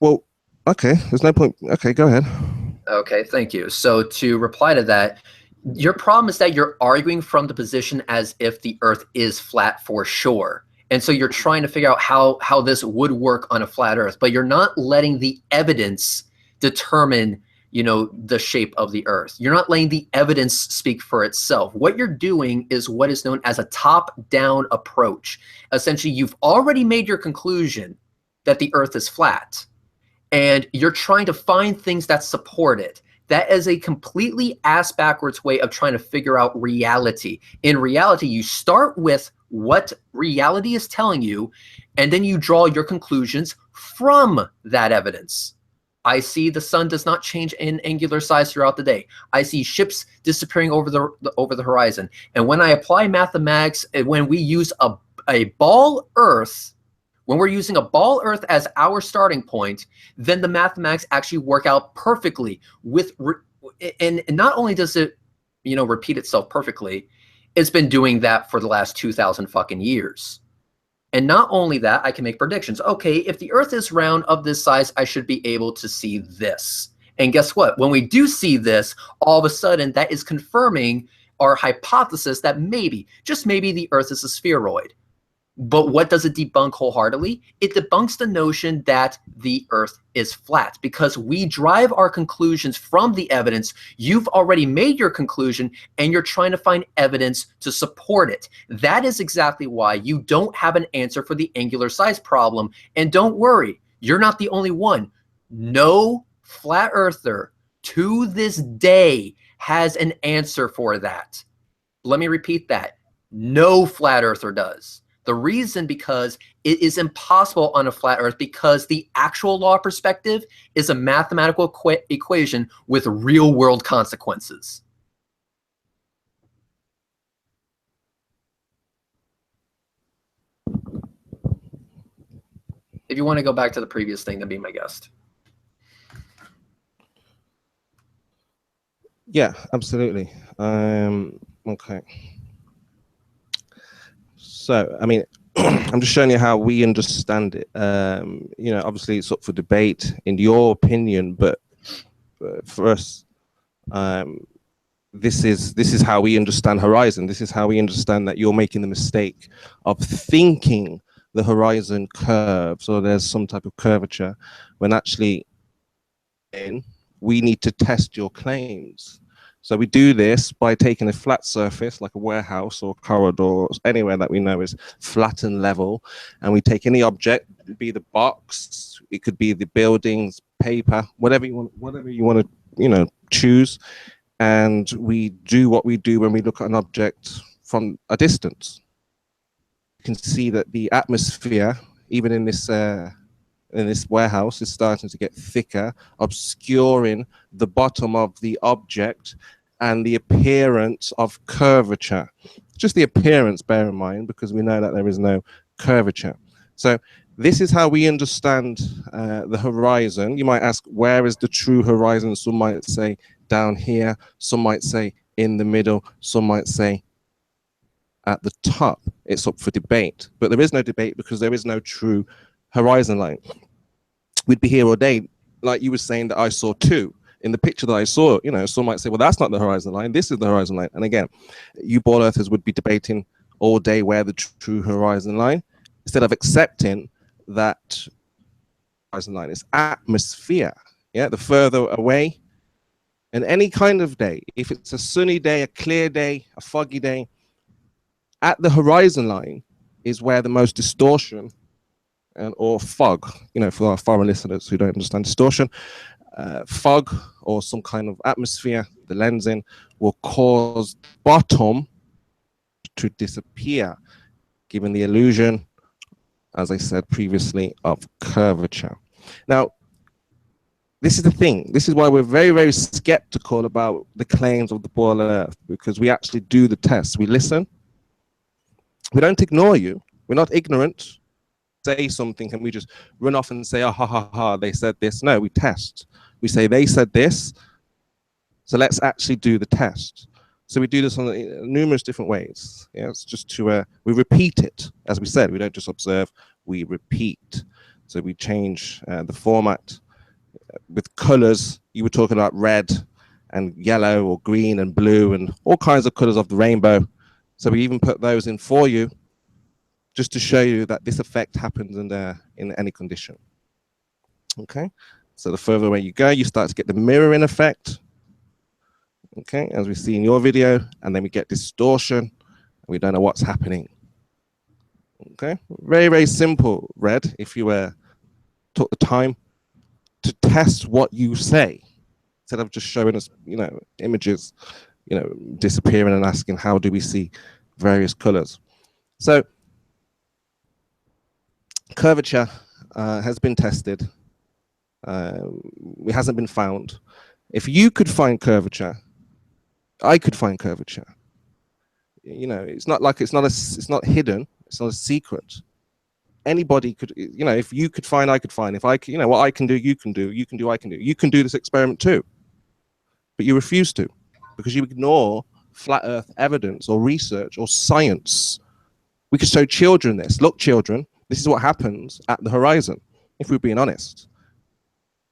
Well, okay. There's no point. Okay, go ahead. Okay, thank you. So to reply to that, your problem is that you're arguing from the position as if the Earth is flat for sure. And so you're trying to figure out how this would work on a flat Earth, but you're not letting the evidence determine the shape of the Earth. You're not letting the evidence speak for itself. What you're doing is what is known as a top-down approach. Essentially, you've already made your conclusion that the Earth is flat, and you're trying to find things that support it. That is a completely ass-backwards way of trying to figure out reality. In reality, you start with what reality is telling you, and then you draw your conclusions from that evidence. I see the sun does not change in angular size throughout the day. I see ships disappearing over the horizon. And when I apply mathematics, when we use a ball Earth, when we're using a ball Earth as our starting point, then the mathematics actually work out perfectly. And not only does it, repeat itself perfectly, it's been doing that for the last 2,000 fucking years. And not only that, I can make predictions. Okay, if the Earth is round of this size, I should be able to see this. And guess what? When we do see this, all of a sudden, that is confirming our hypothesis that maybe, just maybe, the Earth is a spheroid. But what does it debunk wholeheartedly? It debunks the notion that the Earth is flat, because we drive our conclusions from the evidence. You've already made your conclusion, and you're trying to find evidence to support it. That is exactly why you don't have an answer for the angular size problem. And don't worry, you're not the only one. No flat earther to this day has an answer for that. Let me repeat that. No flat earther does. The reason because it is impossible on a flat Earth because the actual law of perspective is a mathematical equation with real world consequences. If you want to go back to the previous thing, then be my guest. Yeah, absolutely. Okay. So, I mean, I'm just showing you how we understand it. You know, obviously it's up for debate in your opinion, but for us, this is how we understand horizon. This is how we understand that you're making the mistake of thinking the horizon curves or there's some type of curvature, when actually we need to test your claims. So we do this by taking a flat surface like a warehouse or corridor or anywhere that we know is flat and level, and we take any object, be the box, it could be the buildings, paper, whatever you want to, you know, choose, and we do what we do when we look at an object from a distance. You can see that the atmosphere, even in this warehouse, is starting to get thicker, obscuring the bottom of the object and the appearance of curvature. Just the appearance, bear in mind, because we know that there is no curvature. So this is how we understand the horizon. You might ask, where is the true horizon? Some might say down here, some might say in the middle, some might say at the top. It's up for debate, but there is no debate because there is no true horizon line. We'd be here all day, like you were saying that I saw two. In the picture that I saw, you know, some might say, well, that's not the horizon line, this is the horizon line. And again, you ball earthers would be debating all day where the true horizon line, instead of accepting that horizon line is atmosphere. Yeah, the further away, and any kind of day, if it's a sunny day, a clear day, a foggy day, at the horizon line is where the most distortion and or fog, you know, for our foreign listeners who don't understand distortion, fog or some kind of atmosphere, the lensing will cause the bottom to disappear, giving the illusion, as I said previously, of curvature. Now, this is the thing. This is why we're very, very skeptical about the claims of the ball earth, because we actually do the tests. We listen. We don't ignore you. We're not ignorant. Say something and we just run off and say, oh, ha, ha, ha, they said this. No, we test. We say they said this, so let's actually do the test. So we do this on numerous different ways. Yeah, it's just to, we repeat it. As we said, we don't just observe, we repeat. So we change the format. With colors, you were talking about red and yellow or green and blue and all kinds of colors of the rainbow. So we even put those in for you, just to show you that this effect happens in any condition. Okay, so the further away you go, you start to get the mirroring effect. Okay, as we see in your video, and then we get distortion, and we don't know what's happening. Okay, very, very simple, Red, if you took the time to test what you say, instead of just showing us, you know, images, you know, disappearing and asking, how do we see various colors? So curvature has been tested. It hasn't been found. If you could find curvature, I could find curvature. You know, it's not like it's not hidden. It's not a secret. Anybody could, you know, if you could find, I could find. If I could, you know, what I can do, you can do. You can do, I can do. You can do this experiment too, but you refuse to, because you ignore flat Earth evidence or research or science. We could show children this. Look, children, this is what happens at the horizon, if we're being honest.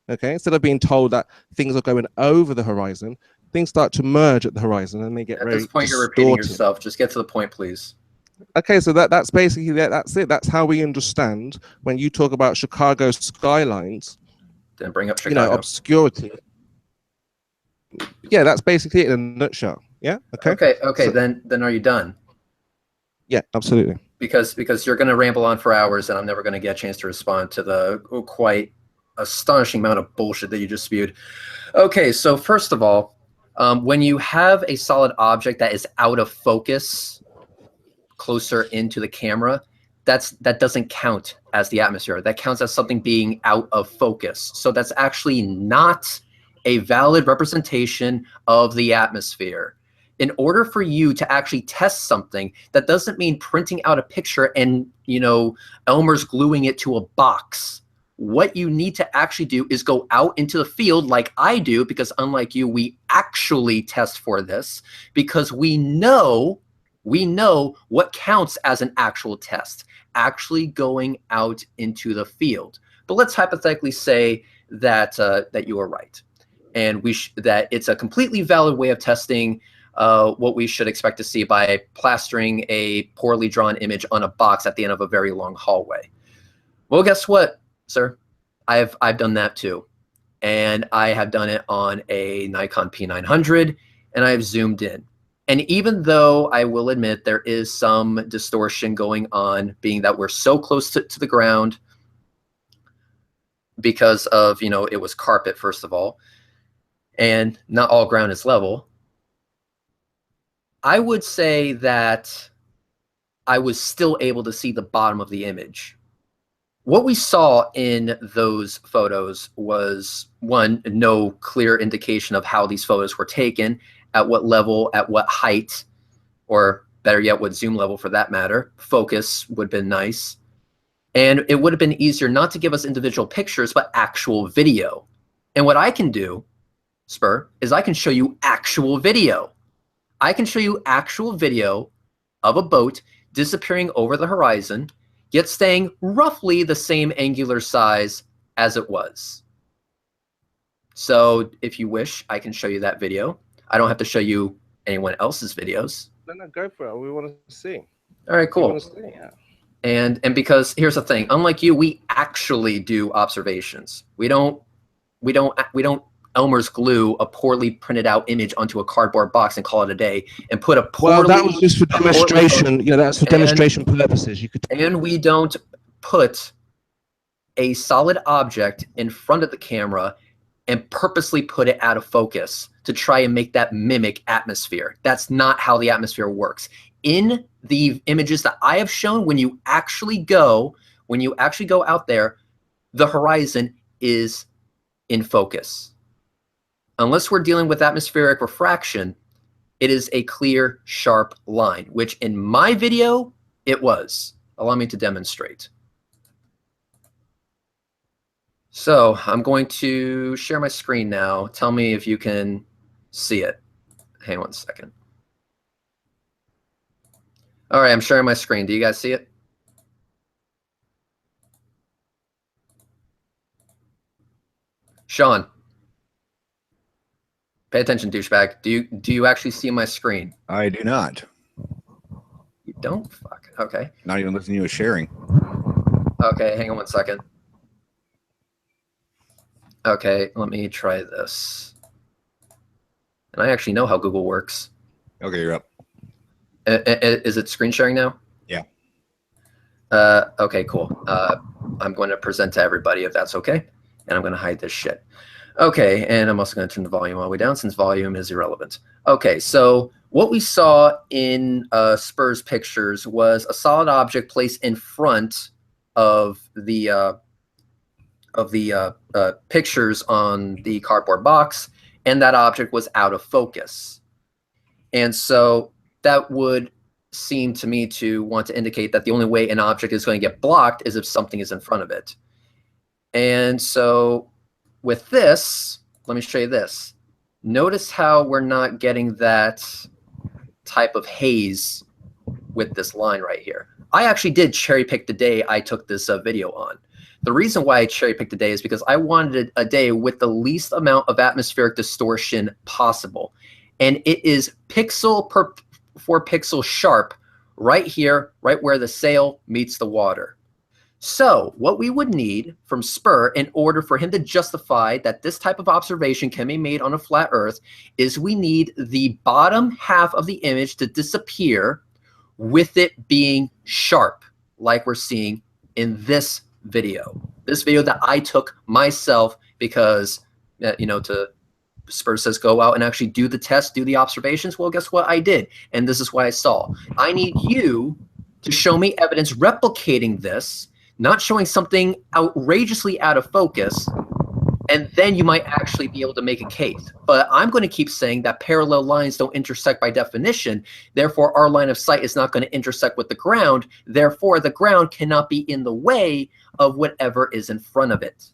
Okay, instead of being told that things are going over the horizon, things start to merge at the horizon and they get very distorted. At this point, you're repeating yourself. Just get to the point, please. Okay, so that's basically that's it. That's how we understand when you talk about Chicago skylines. Then bring up Chicago. You know, obscurity. Yeah, that's basically it in a nutshell. Yeah. Okay. Okay. So, then are you done? Yeah, absolutely. Because you're going to ramble on for hours, and I'm never going to get a chance to respond to the quite astonishing amount of bullshit that you just spewed. Okay, so first of all, when you have a solid object that is out of focus, closer into the camera, that doesn't count as the atmosphere. That counts as something being out of focus. So that's actually not a valid representation of the atmosphere. In order for you to actually test something, that doesn't mean printing out a picture and, you know, Elmer's gluing it to a box. What you need to actually do is go out into the field like I do, because unlike you, we actually test for this, because we know what counts as an actual test, actually going out into the field. But let's hypothetically say that that you are right, and that it's a completely valid way of testing what we should expect to see by plastering a poorly drawn image on a box at the end of a very long hallway. Well, guess what, sir? I've done that too, and I have done it on a Nikon P900, and I've zoomed in. And even though I will admit there is some distortion going on, being that we're so close to the ground because of, you know, it was carpet, first of all, and not all ground is level, I would say that I was still able to see the bottom of the image. What we saw in those photos was, one, no clear indication of how these photos were taken, at what level, at what height, or better yet, what zoom level for that matter. Focus would have been nice. And it would have been easier not to give us individual pictures, but actual video. And what I can do, Spur, is I can show you actual video. I can show you actual video of a boat disappearing over the horizon, yet staying roughly the same angular size as it was. So if you wish, I can show you that video. I don't have to show you anyone else's videos. No, go for it. We want to see. All right, cool. Yeah. And because here's the thing, unlike you, we actually do observations. We don't Elmer's glue a poorly printed out image onto a cardboard box and call it a day, and put a poorly. Well, that was just for demonstration. You know, that's for demonstration purposes. You could. And we don't put a solid object in front of the camera and purposely put it out of focus to try and make that mimic atmosphere. That's not how the atmosphere works. In the images that I have shown, when you actually go out there, the horizon is in focus. Unless we're dealing with atmospheric refraction, it is a clear, sharp line, which in my video, it was. Allow me to demonstrate. So I'm going to share my screen now. Tell me if you can see it. Hang on one second. All right, I'm sharing my screen. Do you guys see it? Sean, pay attention, douchebag. Do you actually see my screen? I do not. You don't? Fuck. Okay. Not even listening to you sharing. Okay, hang on one second. Okay, let me try this. And I actually know how Google works. Okay, you're up. Is it screen sharing now? Yeah. Okay, cool. I'm going to present to everybody if that's okay. And I'm going to hide this shit. Okay, and I'm also going to turn the volume all the way down since volume is irrelevant. Okay, so what we saw in Spur's pictures was a solid object placed in front of the pictures on the cardboard box, and that object was out of focus. And so that would seem to me to want to indicate that the only way an object is going to get blocked is if something is in front of it. And so with this, let me show you this. Notice how we're not getting that type of haze with this line right here. I actually did cherry pick the day I took this video on. The reason why I cherry picked the day is because I wanted a day with the least amount of atmospheric distortion possible. And it is pixel for pixel sharp right here, right where the sail meets the water. So what we would need from Spur in order for him to justify that this type of observation can be made on a flat Earth is we need the bottom half of the image to disappear with it being sharp, like we're seeing in this video. This video that I took myself because, you know, Spur says go out and actually do the test, do the observations. Well, guess what I did? And this is what I saw. I need you to show me evidence replicating this, not showing something outrageously out of focus, and then you might actually be able to make a case. But I'm going to keep saying that parallel lines don't intersect by definition. Therefore, our line of sight is not going to intersect with the ground. Therefore, the ground cannot be in the way of whatever is in front of it.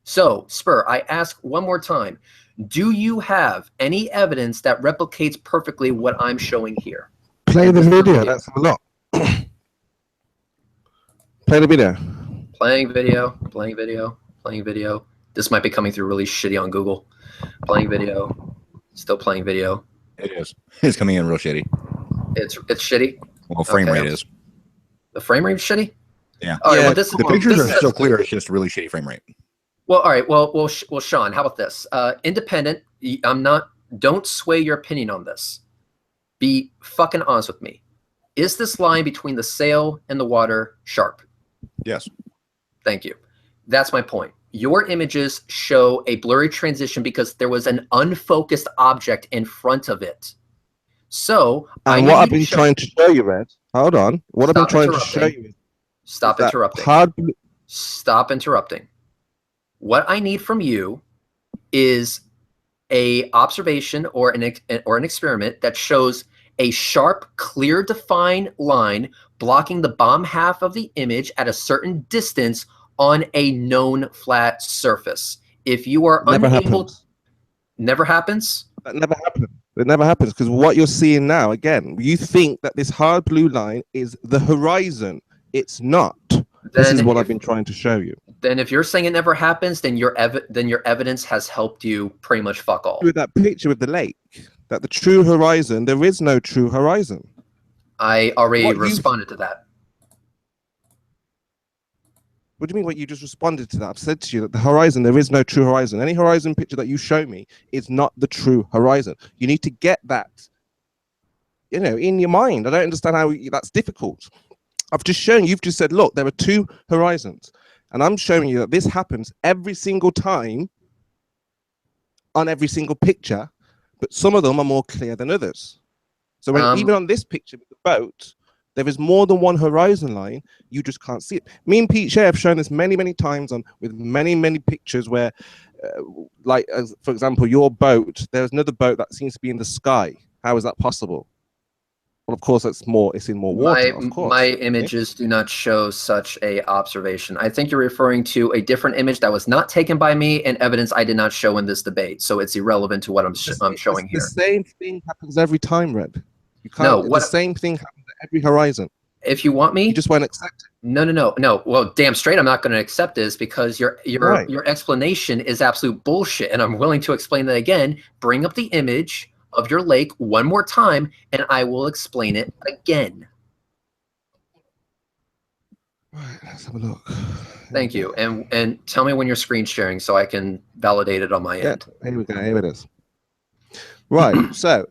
So, Spur, I ask one more time, do you have any evidence that replicates perfectly what I'm showing here? Play the video. That's a lot. Play the video. Playing video, playing video, playing video. This might be coming through really shitty on Google. Playing video, still playing video. It is. It's coming in real shitty. It's shitty. Well, frame rate is. The frame rate is shitty. Yeah. All right. Yeah, Well, this The pictures are so clear. It's just really shitty frame rate. Well, all right. Well, Sean, how about this? Independent. Don't sway your opinion on this. Be fucking honest with me. Is this line between the sail and the water sharp? Yes. Thank you. That's my point. Your images show a blurry transition because there was an unfocused object in front of it. So, and what I've been trying to show you, Red, hold on. What I've been trying to show you is stop interrupting. Stop interrupting. What I need from you is a observation or an experiment that shows a sharp, clear, defined line blocking the bottom half of the image at a certain distance on a known flat surface. If you are unable, never happens. That never happens. It never happens because what you're seeing now, again, you think that this hard blue line is the horizon. It's not. This is what I've been trying to show you. Then if you're saying it never happens, then your evidence has helped you pretty much fuck all. With that picture with the lake, that the true horizon, there is no true horizon. I already responded to that. What do you mean what you just responded to that? I've said to you that the horizon, there is no true horizon. Any horizon picture that you show me is not the true horizon. You need to get that, in your mind. I don't understand how that's difficult. I've just shown you, you've just said, look, there are two horizons. And I'm showing you that this happens every single time on every single picture, but some of them are more clear than others. So when, even on this picture with the boat, there is more than one horizon line. You just can't see it. Me and Pete Shea have shown this many, many times with many, many pictures where, for example, your boat, there's another boat that seems to be in the sky. How is that possible? Well, of course, it's in more water. Of course. My images do not show such a observation. I think you're referring to a different image that was not taken by me and evidence I did not show in this debate. So it's irrelevant to what I'm showing here. The same thing happens every time, Red. You can't. The same thing happens at every horizon. If you want me, you just won't accept it. No. Well, damn straight, I'm not going to accept this because your explanation is absolute bullshit, and I'm willing to explain that again. Bring up the image of your lake one more time, and I will explain it again. Right, let's have a look. Thank you, and tell me when you're screen sharing so I can validate it on my end. Here we go. Here it is. Right. So,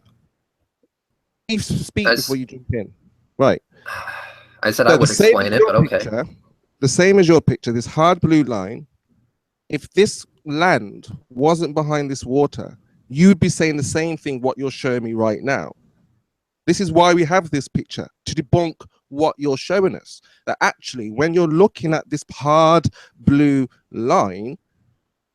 speak before you jump in. Right. I said I would explain it, but okay. Picture, the same as your picture, this hard blue line. If this land wasn't behind this water, you'd be saying the same thing what you're showing me right now. This is why we have this picture, to debunk what you're showing us. That actually, when you're looking at this hard blue line,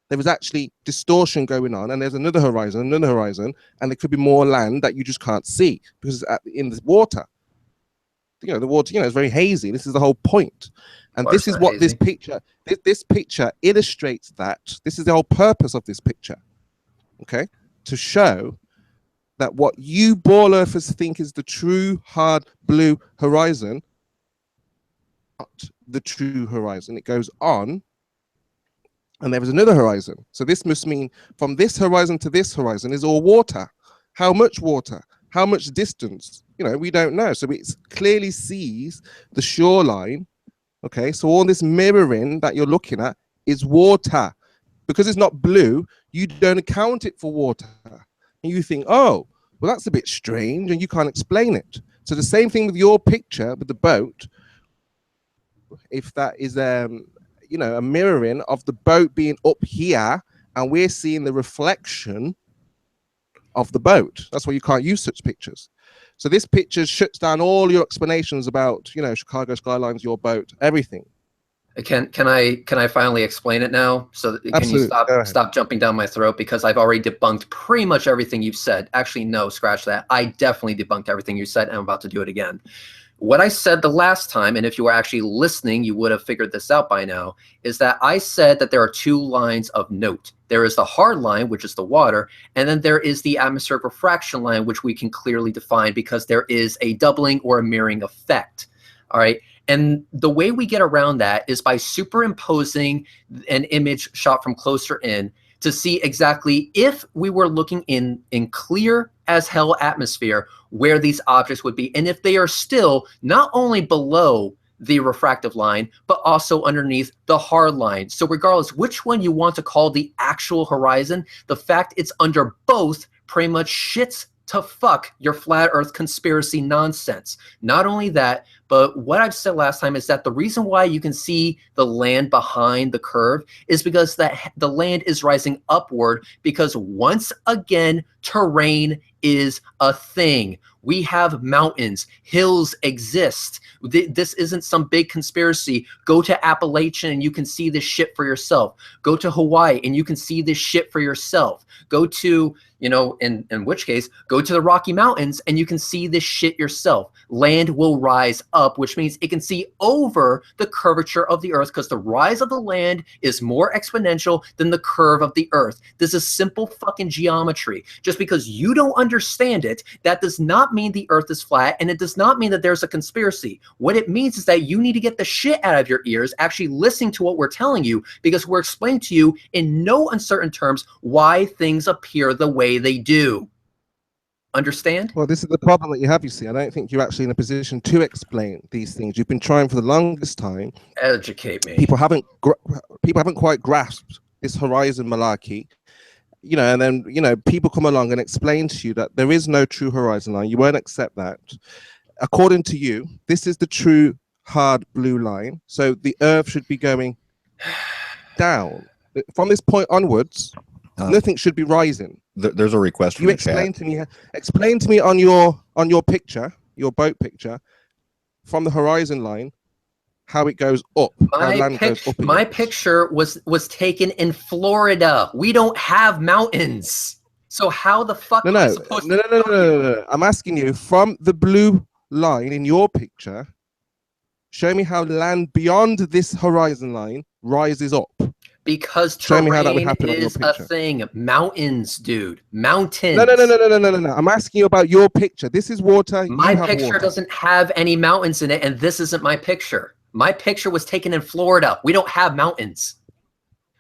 there is actually distortion going on, and there's another horizon, and there could be more land that you just can't see because in the water. The water, is very hazy. This is the whole point. And this is what this picture illustrates that. This is the whole purpose of this picture. Okay? To show that what you ball earthers think is the true hard blue horizon, not the true horizon. It goes on, and there is another horizon. So this must mean from this horizon to this horizon is all water. How much water? How much distance? We don't know. So it clearly sees the shoreline. Okay, so all this mirroring that you're looking at is water. Because it's not blue, you don't account it for water. And you think, oh, well, that's a bit strange, and you can't explain it. So the same thing with your picture with the boat. If that is, a mirroring of the boat being up here, and we're seeing the reflection of the boat. That's why you can't use such pictures. So this picture shuts down all your explanations about, you know, Chicago skylines, your boat, everything. Can I finally explain it now? So can Absolutely. you stop jumping down my throat, because I've already debunked pretty much everything you've said. Actually, no, scratch that. I definitely debunked everything you said, and I'm about to do it again. What I said the last time, and if you were actually listening, you would have figured this out by now, is that I said that there are two lines of note. There is the hard line, which is the water, and then there is the atmospheric refraction line, which we can clearly define because there is a doubling or a mirroring effect. All right. And the way we get around that is by superimposing an image shot from closer in to see exactly, if we were looking in clear as hell atmosphere, where these objects would be, and if they are still not only below the refractive line, but also underneath the hard line. So regardless which one you want to call the actual horizon, the fact it's under both pretty much shits to fuck your flat earth conspiracy nonsense. Not only that, but what I've said last time is that the reason why you can see the land behind the curve is because the land is rising upward, because once again, terrain is a thing. We have mountains, hills exist. This isn't some big conspiracy. Go to Appalachian and you can see this shit for yourself. Go to Hawaii and you can see this shit for yourself. Go to, you know, in which case, go to the Rocky Mountains and you can see this shit yourself. Land will rise up, which means it can see over the curvature of the earth, because the rise of the land is more exponential than the curve of the earth. This is simple fucking geometry. Just because you don't understand it, that does not mean the earth is flat, and it does not mean that there's a conspiracy. What it means is that you need to get the shit out of your ears, actually listening to what we're telling you, because we're explaining to you in no uncertain terms why things appear the way they do. Understand? Well, this is the problem that you have, you see. I don't think you're actually in a position to explain these things. You've been trying for the longest time. Educate me. People haven't quite grasped this horizon malarkey. You know, and then, you know, people come along and explain to you that there is no true horizon line. You won't accept that. According to you, this is the true hard blue line. So the earth should be going down. From this point onwards, nothing should be rising. There's a request from you the chat. Explain to me on your picture, your boat picture, from the horizon line, how it goes up. My picture was taken in Florida. We don't have mountains. So how the fuck am I supposed to No. I'm asking you, from the blue line in your picture, show me how land beyond this horizon line rises up. Because terrain is a thing. Mountains, dude. Mountains. No. I'm asking you about your picture. This is water. My picture doesn't have any mountains in it, and this isn't my picture. My picture was taken in Florida. We don't have mountains.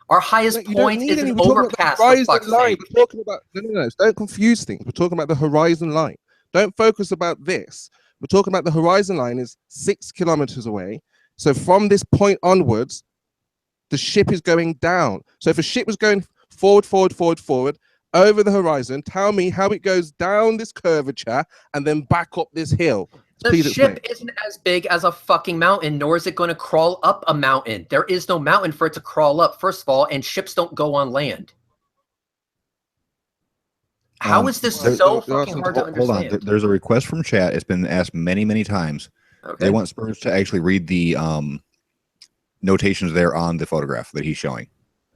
Our highest point is an overpass. For fuck's sake. We're talking about, no. Don't confuse things. We're talking about the horizon line. Don't focus about this. We're talking about the horizon line is 6 kilometers away. So from this point onwards, the ship is going down. So if a ship was going forward over the horizon, tell me how it goes down this curvature and then back up this hill. The ship isn't as big as a fucking mountain, nor is it going to crawl up a mountain. There is no mountain for it to crawl up, first of all, and ships don't go on land. How is this so fucking hard to understand? Hold on. There's a request from chat. It's been asked many, many times. Okay. They want Spurs to actually read the notations there on the photograph that he's showing.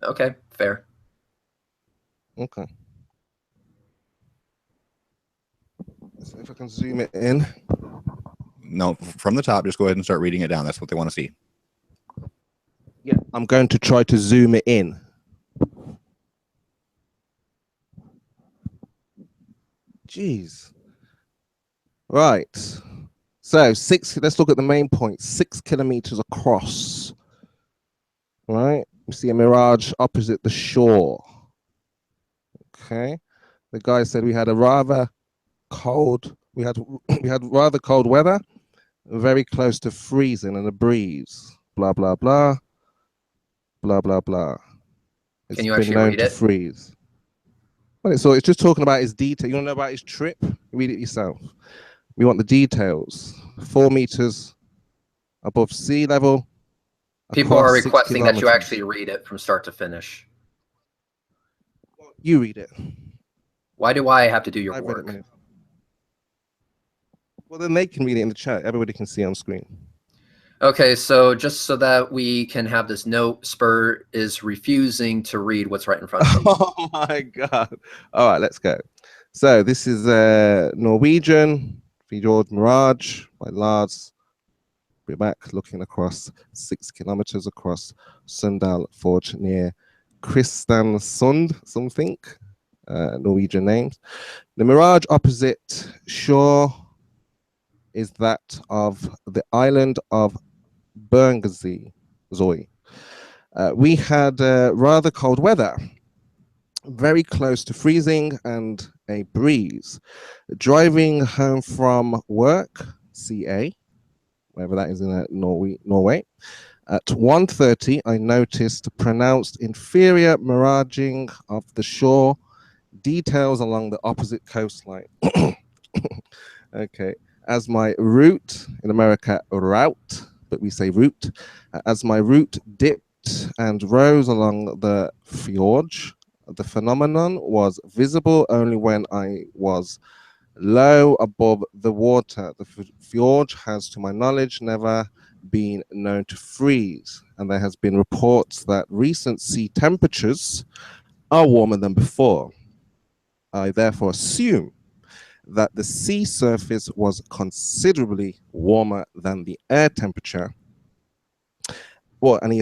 Okay, fair. Okay. So if I can zoom it in. No, from the top, just go ahead and start reading it down. That's what they want to see. Yeah, I'm going to try to zoom it in. Jeez. Right. So let's look at the main point. 6 kilometers across. Right. You see a mirage opposite the shore. Okay. The guy said we had a rather cold, we had rather cold weather, very close to freezing and a breeze. Blah blah blah. Blah blah blah. Can you actually read it? Freeze. Well, so it's just talking about his detail. You want to know about his trip? Read it yourself. We want the details. 4 meters above sea level. People are requesting that you actually read it from start to finish. You read it. Why do I have to do your I've read it work? many. Well, then they can read it in the chat. Everybody can see on screen. Okay, so just so that we can have this note, Spur is refusing to read what's right in front of him. Oh my God. All right, let's go. So this is Norwegian, Fjord Mirage by Lars. We're back looking across 6 kilometers across Sundal Forge near Kristiansund, something, Norwegian names. The mirage opposite shore is that of the island of Berngzee. We had rather cold weather, very close to freezing and a breeze. Driving home from work, CA, wherever that is in Norway, at 1:30, I noticed pronounced inferior miraging of the shore, details along the opposite coastline. Okay, as my route, in America, route, but we say route, as my route dipped and rose along the fjord, the phenomenon was visible only when I was low above the water. The fjord has, to my knowledge, never been known to freeze, and there has been reports that recent sea temperatures are warmer than before. I therefore assume that the sea surface was considerably warmer than the air temperature. Well, and he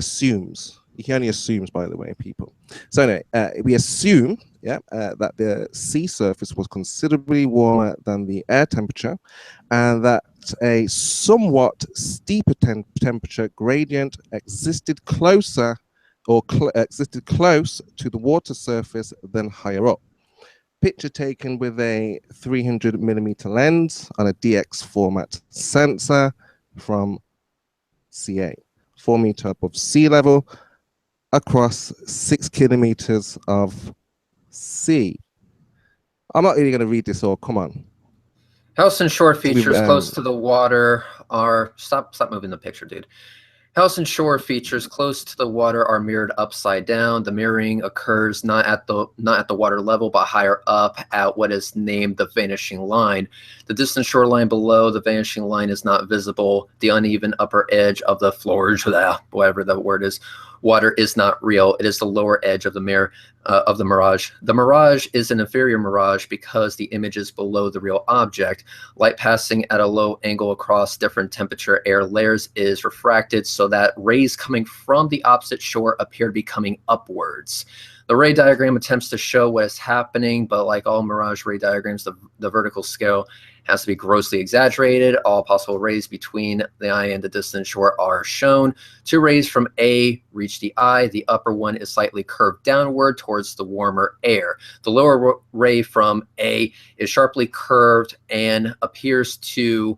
only assumes, by the way, people. So anyway, we assume, that the sea surface was considerably warmer than the air temperature, and that a somewhat steeper temperature gradient existed closer existed close to the water surface than higher up. Picture taken with a 300mm lens on a DX format sensor from CA, 4 meters above sea level, across 6 kilometers of sea. I'm not really going to read this all. Come on. House and shore features close to the water are stop moving the picture, dude. House and shore features close to the water are mirrored upside down. The mirroring occurs not at the water level, but higher up at what is named the vanishing line. The distant shoreline below the vanishing line is not visible. The uneven upper edge of the floor, whatever the word is, water is not real. It is the lower edge of the mirror of the mirage. The mirage is an inferior mirage because the image is below the real object. Light passing at a low angle across different temperature air layers is refracted so that rays coming from the opposite shore appear to be coming upwards. The ray diagram attempts to show what is happening, but like all mirage ray diagrams, the vertical scale has to be grossly exaggerated. All possible rays between the eye and the distant shore are shown. 2 rays from A reach the eye. The upper one is slightly curved downward towards the warmer air. The lower ray from A is sharply curved and appears to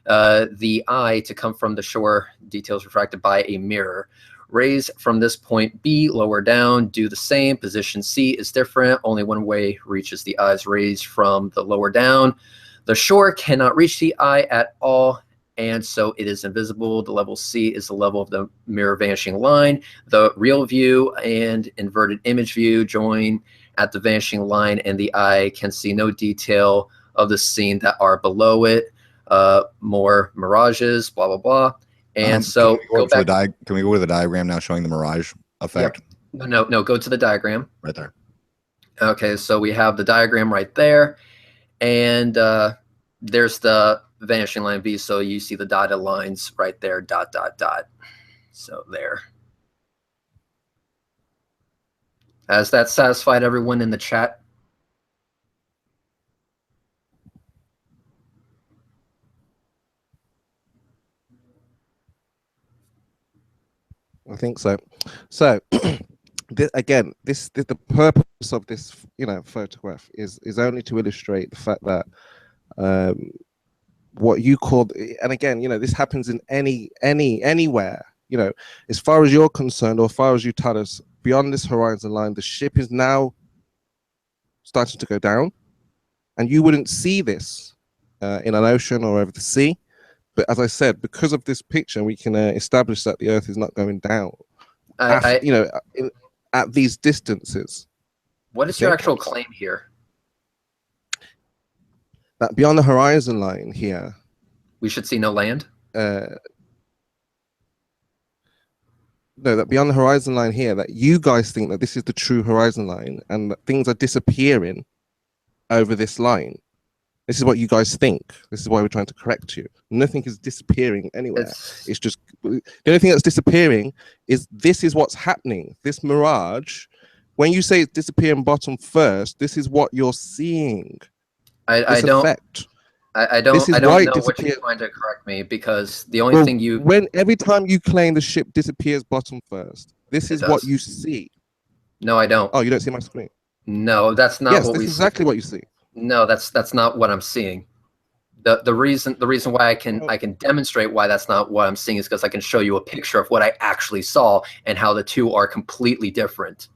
the eye to come from the shore, details refracted by a mirror. Rays from this point B lower down do the same. Position C is different. Only one way reaches the eye's rays from the lower down. The shore cannot reach the eye at all, and so it is invisible. The level C is the level of the mirror vanishing line. The real view and inverted image view join at the vanishing line, and the eye can see no detail of the scene that are below it. More mirages, blah, blah, blah. And so can we go to the diagram now showing the mirage effect? Yep. No, go to the diagram. Right there. Okay, so we have the diagram right there. And there's the vanishing line V, so you see the dotted lines right there, dot, dot, dot. So there. Has that satisfied everyone in the chat? I think so. So the purpose of this, photograph is only to illustrate the fact that what you called, and again, this happens in anywhere. As far as you're concerned, or as far as you tell us, beyond this horizon line, the ship is now starting to go down, and you wouldn't see this in an ocean or over the sea. But as I said, because of this picture, we can establish that the Earth is not going down. At these distances. What is your actual claim here? that beyond the horizon line here, We should see no land. No, that beyond the horizon line here, that you guys think that this is the true horizon line and that things are disappearing over this line. This is what you guys think. This is why we're trying to correct you. Nothing is disappearing anywhere. It's just the only thing that's disappearing is this is what's happening. This mirage, when you say it's disappearing bottom first, this is what you're seeing. I don't. Effect. I don't. This is I don't why know it what you're disappeared. trying to correct me because the only thing you when every time you claim the ship disappears bottom first, this is what you see. No, I don't. Oh, you don't see my screen? No, that's not what we see. Yes, exactly what you see. No, that's not what I'm seeing. The reason why I can demonstrate why that's not what I'm seeing is because I can show you a picture of what I actually saw and how the two are completely different.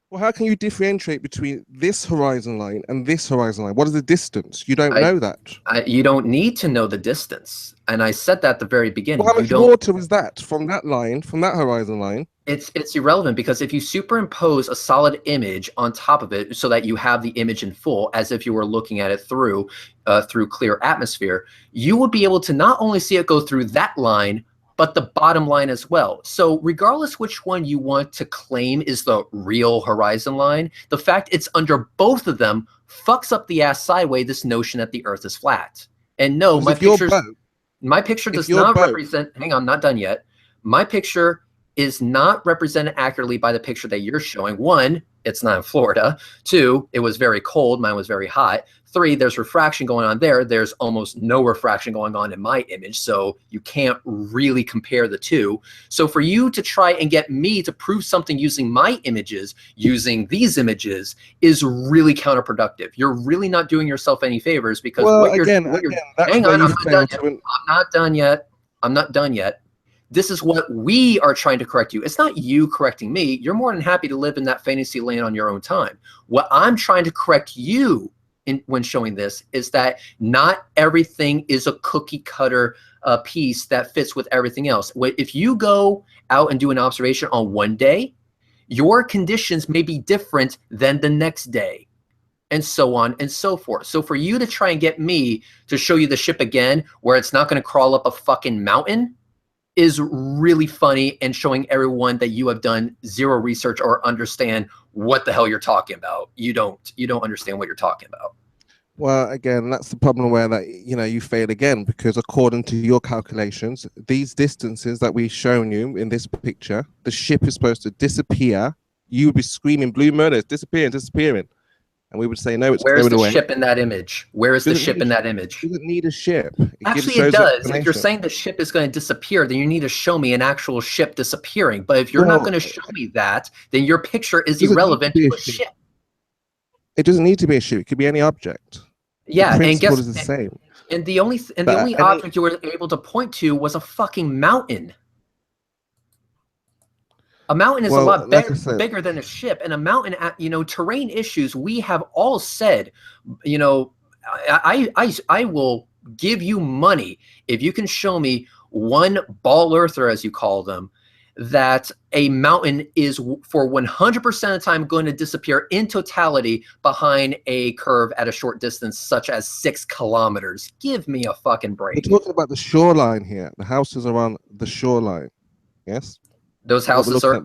Well, how can you differentiate between this horizon line and this horizon line? What is the distance? You don't know that. You don't need to know the distance. And I said that at the very beginning. Well, how much water is that from that line, from that horizon line? It's irrelevant because if you superimpose a solid image on top of it so that you have the image in full, as if you were looking at it through clear atmosphere, you would be able to not only see it go through that line, but the bottom line as well. So regardless which one you want to claim is the real horizon line, the fact it's under both of them fucks up the ass sideways this notion that the Earth is flat. And no, my picture does not represent, hang on, not done yet. My picture is not represented accurately by the picture that you're showing. One, it's not in Florida. Two, it was very cold. Mine was very hot. Three, there's refraction going on there. There's almost no refraction going on in my image. So you can't really compare the two. So for you to try and get me to prove something using my images, using these images, is really counterproductive. You're really not doing yourself any favors because hang on, I'm not done yet. I'm not done yet. This is what we are trying to correct you. It's not you correcting me. You're more than happy to live in that fantasy land on your own time. What I'm trying to correct you when showing this is that not everything is a cookie cutter piece that fits with everything else. If you go out and do an observation on one day, your conditions may be different than the next day, and so on and so forth. So for you to try and get me to show you the ship again, where it's not going to crawl up a fucking mountain, is really funny and showing everyone that you have done zero research or understand what the hell you're talking about. You don't understand what you're talking about. Well, again, that's the problem where that you fail again, because according to your calculations, these distances that we've shown you in this picture, the ship is supposed to disappear. You would be screaming, "Blue murder, it's disappearing, disappearing." And we would say, no, it's going away. Where's the ship in that image? Where is the ship in that image? It doesn't need a ship. Actually, it does. If you're saying the ship is going to disappear, then you need to show me an actual ship disappearing. But if you're not going to show me that, then your picture is irrelevant to a ship. It doesn't need to be a ship. It could be any object. Yeah, and guess is the same. And the only object you were able to point to was a fucking mountain. A mountain is a lot bigger than a ship, and a mountain, terrain issues. We have all said, I will give you money if you can show me one ball earther, as you call them, that a mountain is for 100% of the time going to disappear in totality behind a curve at a short distance, such as 6 kilometers. Give me a fucking break. We're talking about the shoreline here. The houses are on the shoreline. Yes. Those houses are.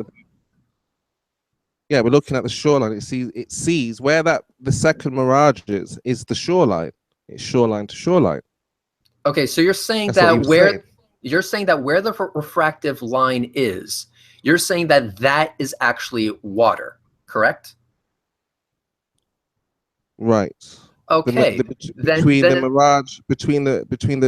Yeah, we're looking at the shoreline. It sees where the second mirage is the shoreline. It's shoreline to shoreline. Okay, so you're saying that where the refractive line is, you're saying that is actually water, correct? Right. Okay. Between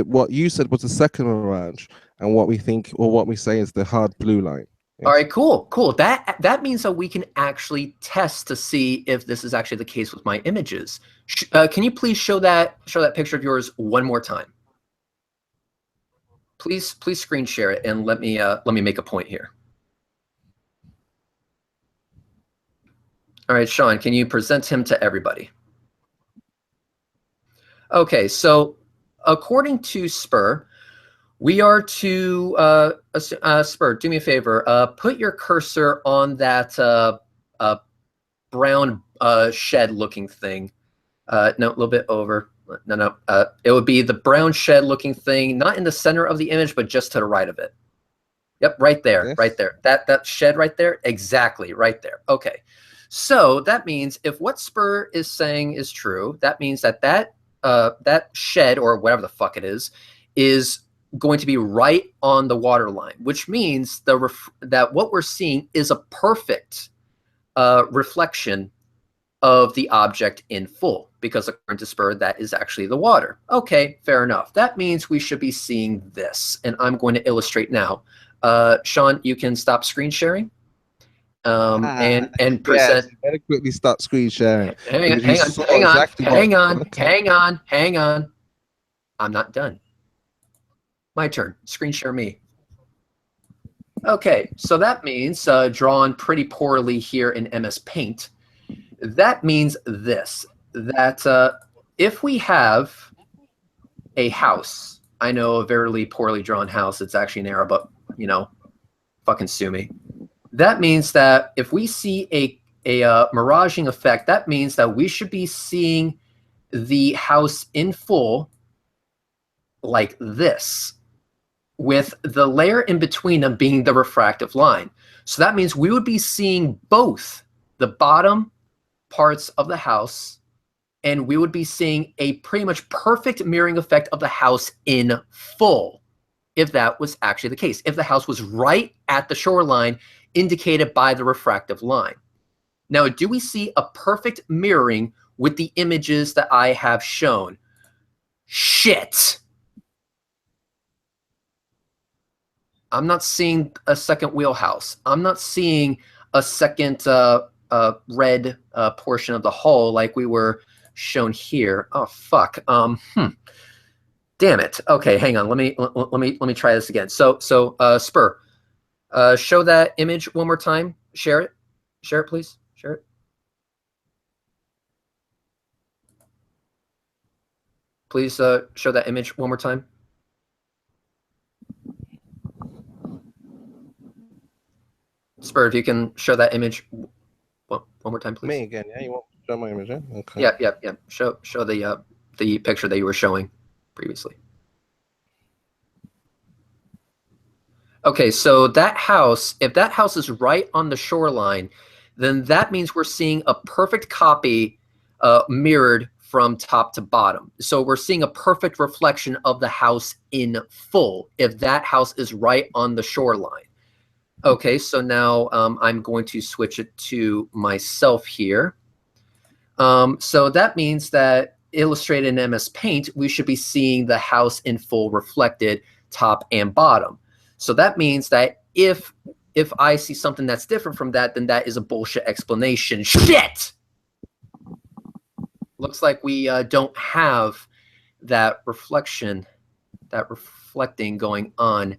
what you said was the second mirage and what we think or what we say is the hard blue line. Yes. All right, cool. That means that we can actually test to see if this is actually the case with my images. Can you please show that picture of yours one more time? Please screen share it and let me make a point here. All right, Sean, can you present him to everybody? Okay, so according to Spur, we are to Spur, do me a favor. Put your cursor on that brown shed-looking thing. No, a little bit over. No. It would be the brown shed-looking thing, not in the center of the image, but just to the right of it. Yep, right there, This? right there. That shed right there, exactly, right there. Okay, so that means if what Spur is saying is true, that means that that shed or whatever the fuck it is going to be right on the water line, which means that what we're seeing is a perfect reflection of the object in full, because according to Spur, that is actually the water. Okay, fair enough. That means we should be seeing this, and I'm going to illustrate now. Sean, you can stop screen sharing and present. Yes, you better quickly start screen sharing. Hang on. I'm not done. My turn. Screen share me. Okay, so that means drawn pretty poorly here in MS Paint. That means this, that if we have a house, I know a very poorly drawn house, it's actually an arrow, but, you know, fucking sue me. That means that if we see a miraging effect, that means that we should be seeing the house in full like this, with the layer in between them being the refractive line. So that means we would be seeing both the bottom parts of the house, and we would be seeing a pretty much perfect mirroring effect of the house in full, if that was actually the case, if the house was right at the shoreline indicated by the refractive line. Now, do we see a perfect mirroring with the images that I have shown? Shit. I'm not seeing a second wheelhouse. I'm not seeing a second red portion of the hull like we were shown here. Oh fuck. Damn it. Okay, hang on. Let me try this again. So Spur, show that image one more time. Share it. Share it, please. Share it. Please show that image one more time. Spur, if you can show that image one more time, please. Me again, yeah? You want to show my image, yeah? Okay. Yeah. Show the picture that you were showing previously. Okay, so that house, if that house is right on the shoreline, then that means we're seeing a perfect copy mirrored from top to bottom. So we're seeing a perfect reflection of the house in full, if that house is right on the shoreline. Okay, so now I'm going to switch it to myself here. So that means that illustrated in MS Paint, we should be seeing the house in full reflected top and bottom. So that means that if I see something that's different from that, then that is a bullshit explanation. Shit! Looks like we don't have that reflecting going on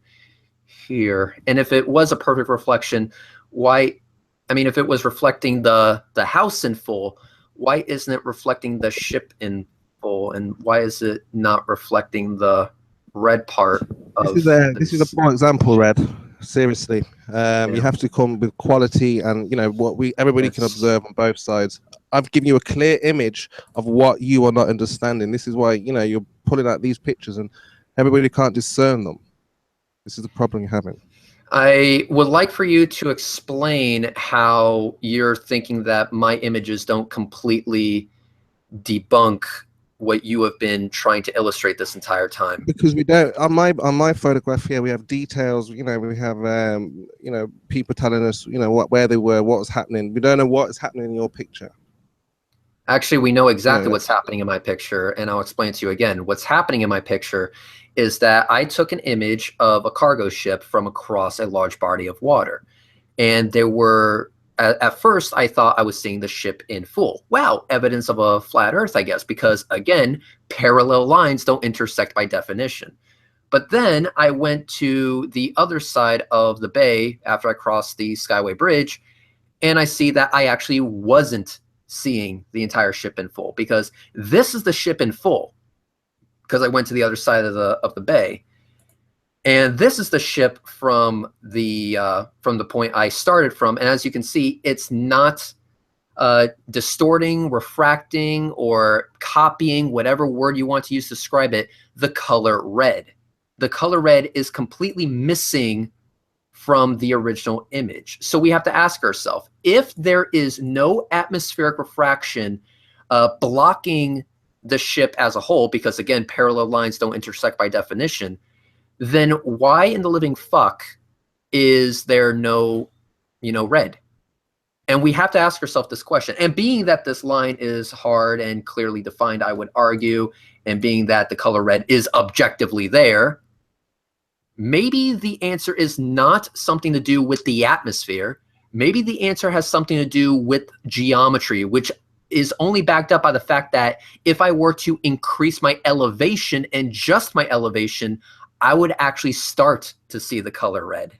here. And if it was a perfect reflection, if it was reflecting the house in full, why isn't it reflecting the ship in full? And why is it not reflecting the red part of this is a poor example, Red. Seriously. You have to come with quality and everybody can observe on both sides. I've given you a clear image of what you are not understanding. This is why you're pulling out these pictures and everybody can't discern them. This is the problem you're having. I would like for you to explain how you're thinking that my images don't completely debunk what you have been trying to illustrate this entire time. Because we don't. On my photograph here, we have details. We have people telling us where they were, what was happening. We don't know what is happening in your picture. Actually, we know exactly what's happening in my picture, and I'll explain to you again. What's happening in my picture is that I took an image of a cargo ship from across a large body of water. And there were, at first, I thought I was seeing the ship in full. Wow, evidence of a flat Earth, I guess, because, again, parallel lines don't intersect by definition. But then I went to the other side of the bay after I crossed the Skyway Bridge, and I see that I actually wasn't seeing the entire ship in full, because this is the ship in full, because I went to the other side of the bay, and this is the ship from the point I started from. And as you can see, it's not distorting, refracting, or copying, whatever word you want to use to describe it, the color red. The color red is completely missing from the original image. So we have to ask ourselves, if there is no atmospheric refraction blocking the ship as a whole, because again, parallel lines don't intersect by definition, then why in the living fuck is there no, red? And we have to ask ourselves this question. And being that this line is hard and clearly defined, I would argue, and being that the color red is objectively there, maybe the answer is not something to do with the atmosphere. Maybe the answer has something to do with geometry, which is only backed up by the fact that if I were to increase my elevation and just my elevation, I would actually start to see the color red.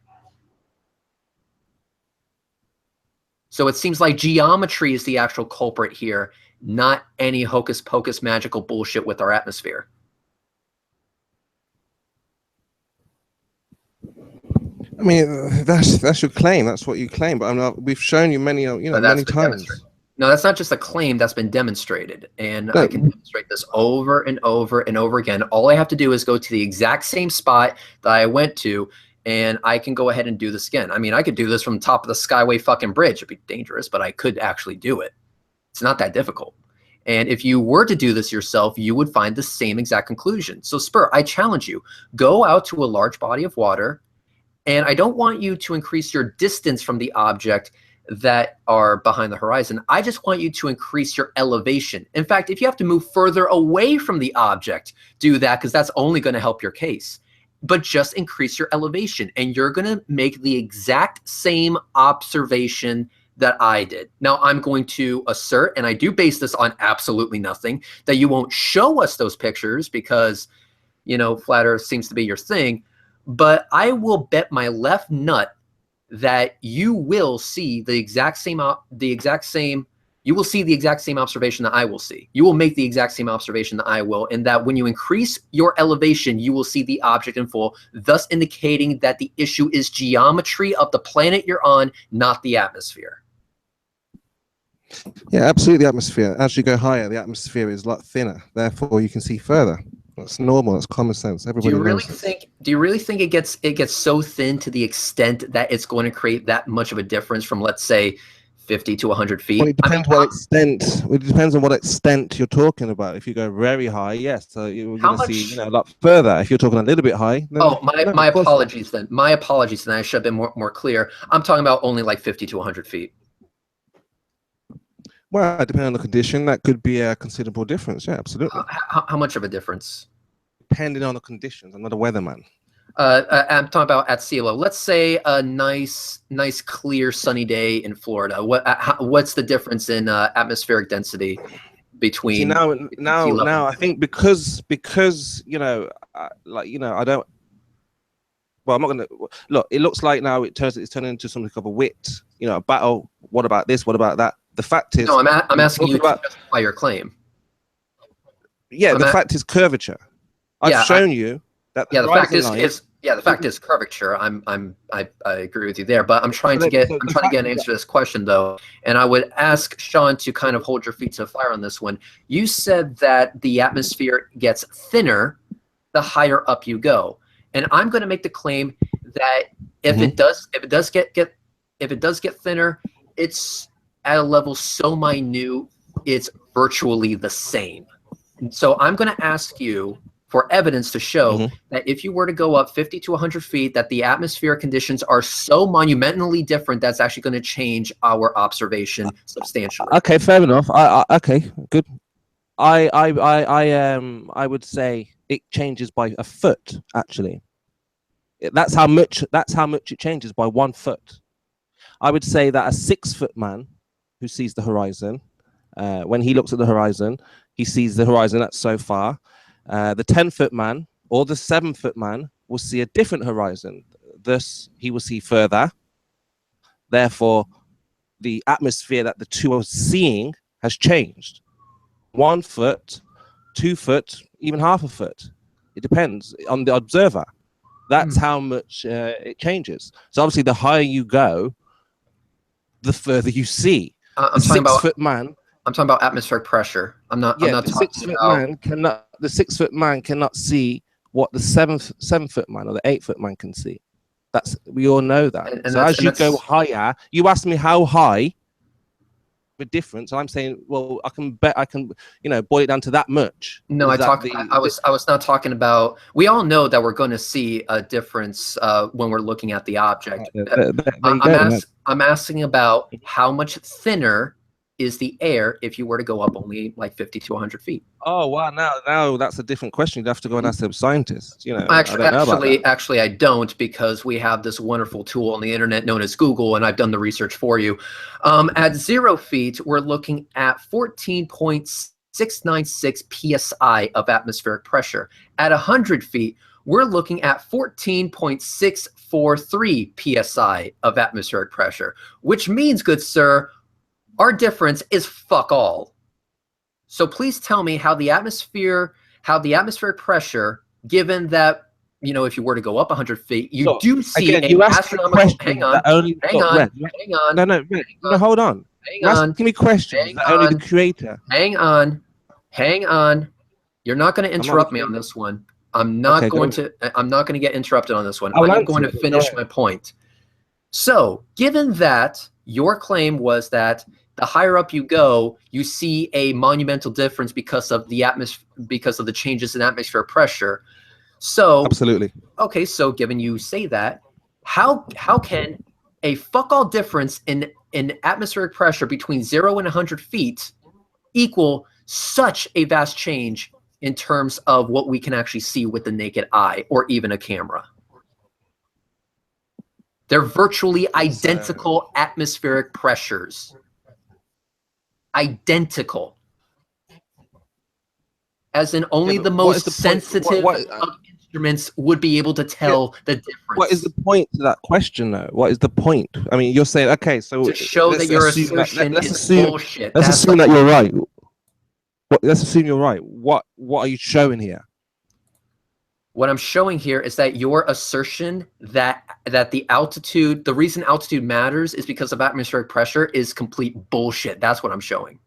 So it seems like geometry is the actual culprit here, not any hocus pocus magical bullshit with our atmosphere. I mean, that's your claim. That's what you claim. But I'm not. We've shown you many, many times. No, that's not just a claim. That's been demonstrated, and I can demonstrate this over and over and over again. All I have to do is go to the exact same spot that I went to, and I can go ahead and do this again. I mean, I could do this from the top of the Skyway fucking bridge. It'd be dangerous, but I could actually do it. It's not that difficult. And if you were to do this yourself, you would find the same exact conclusion. So Spur, I challenge you, go out to a large body of water, and I don't want you to increase your distance from the object that are behind the horizon. I just want you to increase your elevation. In fact, if you have to move further away from the object, do that, because that's only going to help your case. But just increase your elevation, and you're going to make the exact same observation that I did. Now, I'm going to assert, and I do base this on absolutely nothing, that you won't show us those pictures because, flat Earth seems to be your thing. But I will bet my left nut that you will see the exact same you will see the exact same observation that I will see. You will make the exact same observation that I will, and that when you increase your elevation, you will see the object in full, thus indicating that the issue is geometry of the planet you're on, not the atmosphere. Yeah, absolutely. The atmosphere. As you go higher, the atmosphere is a lot thinner. Therefore, you can see further. That's normal. That's common sense. Everybody knows this. Do you really think it gets so thin to the extent that it's going to create that much of a difference from, let's say, 50 to 100 feet? Well, it depends what extent. It depends on what extent you're talking about. If you go very high, yes, so you're going to see a lot further. If you're talking a little bit high, then, my apologies then. My apologies then. I should have been more clear. I'm talking about only like 50 to 100 feet. Well, depending on the condition, that could be a considerable difference. Yeah, absolutely. How much of a difference? Depending on the conditions. I'm not a weatherman. I'm talking about at sea level. Let's say a nice, clear, sunny day in Florida. What's the difference in atmospheric density between? See, now, I think because I don't. Well, I'm not gonna look. It looks like now it's turning into something of a wit. A battle. What about this? What about that? The fact is, no, I'm asking you to justify your claim. Yeah, the fact is curvature. I've shown you that. The fact is curvature. I agree with you there, but I'm trying to get an answer to this question though, and I would ask Sean to kind of hold your feet to the fire on this one. You said that the atmosphere gets thinner the higher up you go, and I'm going to make the claim that if it does get thinner, it's at a level so minute it's virtually the same. So I'm going to ask you for evidence to show that if you were to go up 50 to 100 feet, that the atmospheric conditions are so monumentally different that's actually going to change our observation substantially. Okay, fair enough. Okay, good. I would say it changes by a foot. Actually, that's how much it changes, by 1 foot. I would say that a 6-foot man who sees the horizon, when he looks at the horizon, he sees the horizon that's so far. The 10-foot man or the 7-foot man will see a different horizon. Thus, he will see further. Therefore, the atmosphere that the two are seeing has changed. 1 foot, 2 foot, even half a foot. It depends on the observer. That's how much it changes. So obviously, the higher you go, the further you see. I'm talking about 6 foot man. I'm talking about atmospheric pressure. I'm not. Yeah, I'm not the talking 6 foot about. man cannot. The 6 foot man cannot see what the 7 foot man or the 8 foot man can see. We all know that. And So as you go higher, you ask me how high. The difference. I'm saying, well, I can boil it down to that much. No, I was not talking about. We all know that we're going to see a difference when we're looking at the object. I'm asking about how much thinner is the air if you were to go up only like 50 to 100 feet. Oh wow! Now that's a different question. You'd have to go and ask the scientists. Actually, I don't, because we have this wonderful tool on the internet known as Google, and I've done the research for you. At 0 feet, we're looking at 14.696 psi of atmospheric pressure. At 100 feet, we're looking at 14.643 psi of atmospheric pressure, which means, good sir, our difference is fuck all. So please tell me how the atmospheric pressure, given that, if you were to go up 100 feet, you do see an astronomical. Hang on. No, hold on. You're asking me questions that only the creator. Hang on. You're not going to interrupt me on this one. I'm not going to get interrupted on this one. I'm going to finish my point. So, given that your claim was that the higher up you go, you see a monumental difference because of the changes in atmospheric pressure. So absolutely. Okay, so given you say that, how can a fuck all difference in atmospheric pressure between 0 and 100 feet equal such a vast change in terms of what we can actually see with the naked eye or even a camera? They're virtually identical atmospheric pressures. Identical. As in only the most sensitive of instruments would be able to tell the difference. What is the point to that question, though? What is the point? I mean, you're saying, okay, so to show that your assertion is bullshit. Let's assume that you're right. Let's assume you're right. What are you showing here? What I'm showing here is that your assertion that the reason altitude matters is because of atmospheric pressure is complete bullshit. That's what I'm showing.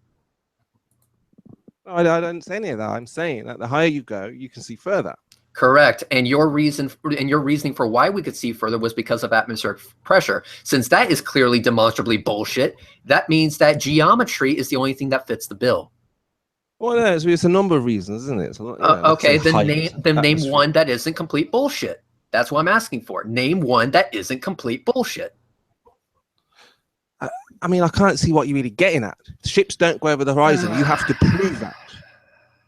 No, I don't say any of that. I'm saying that the higher you go, you can see further. Correct. And your reasoning for why we could see further was because of atmospheric pressure. Since that is clearly demonstrably bullshit, that means that geometry is the only thing that fits the bill. Well, no, it's a number of reasons, isn't it? So, okay, then name one that isn't complete bullshit. That's what I'm asking for. Name one that isn't complete bullshit. I mean, I can't see what you're really getting at. Ships don't go over the horizon. You have to prove that.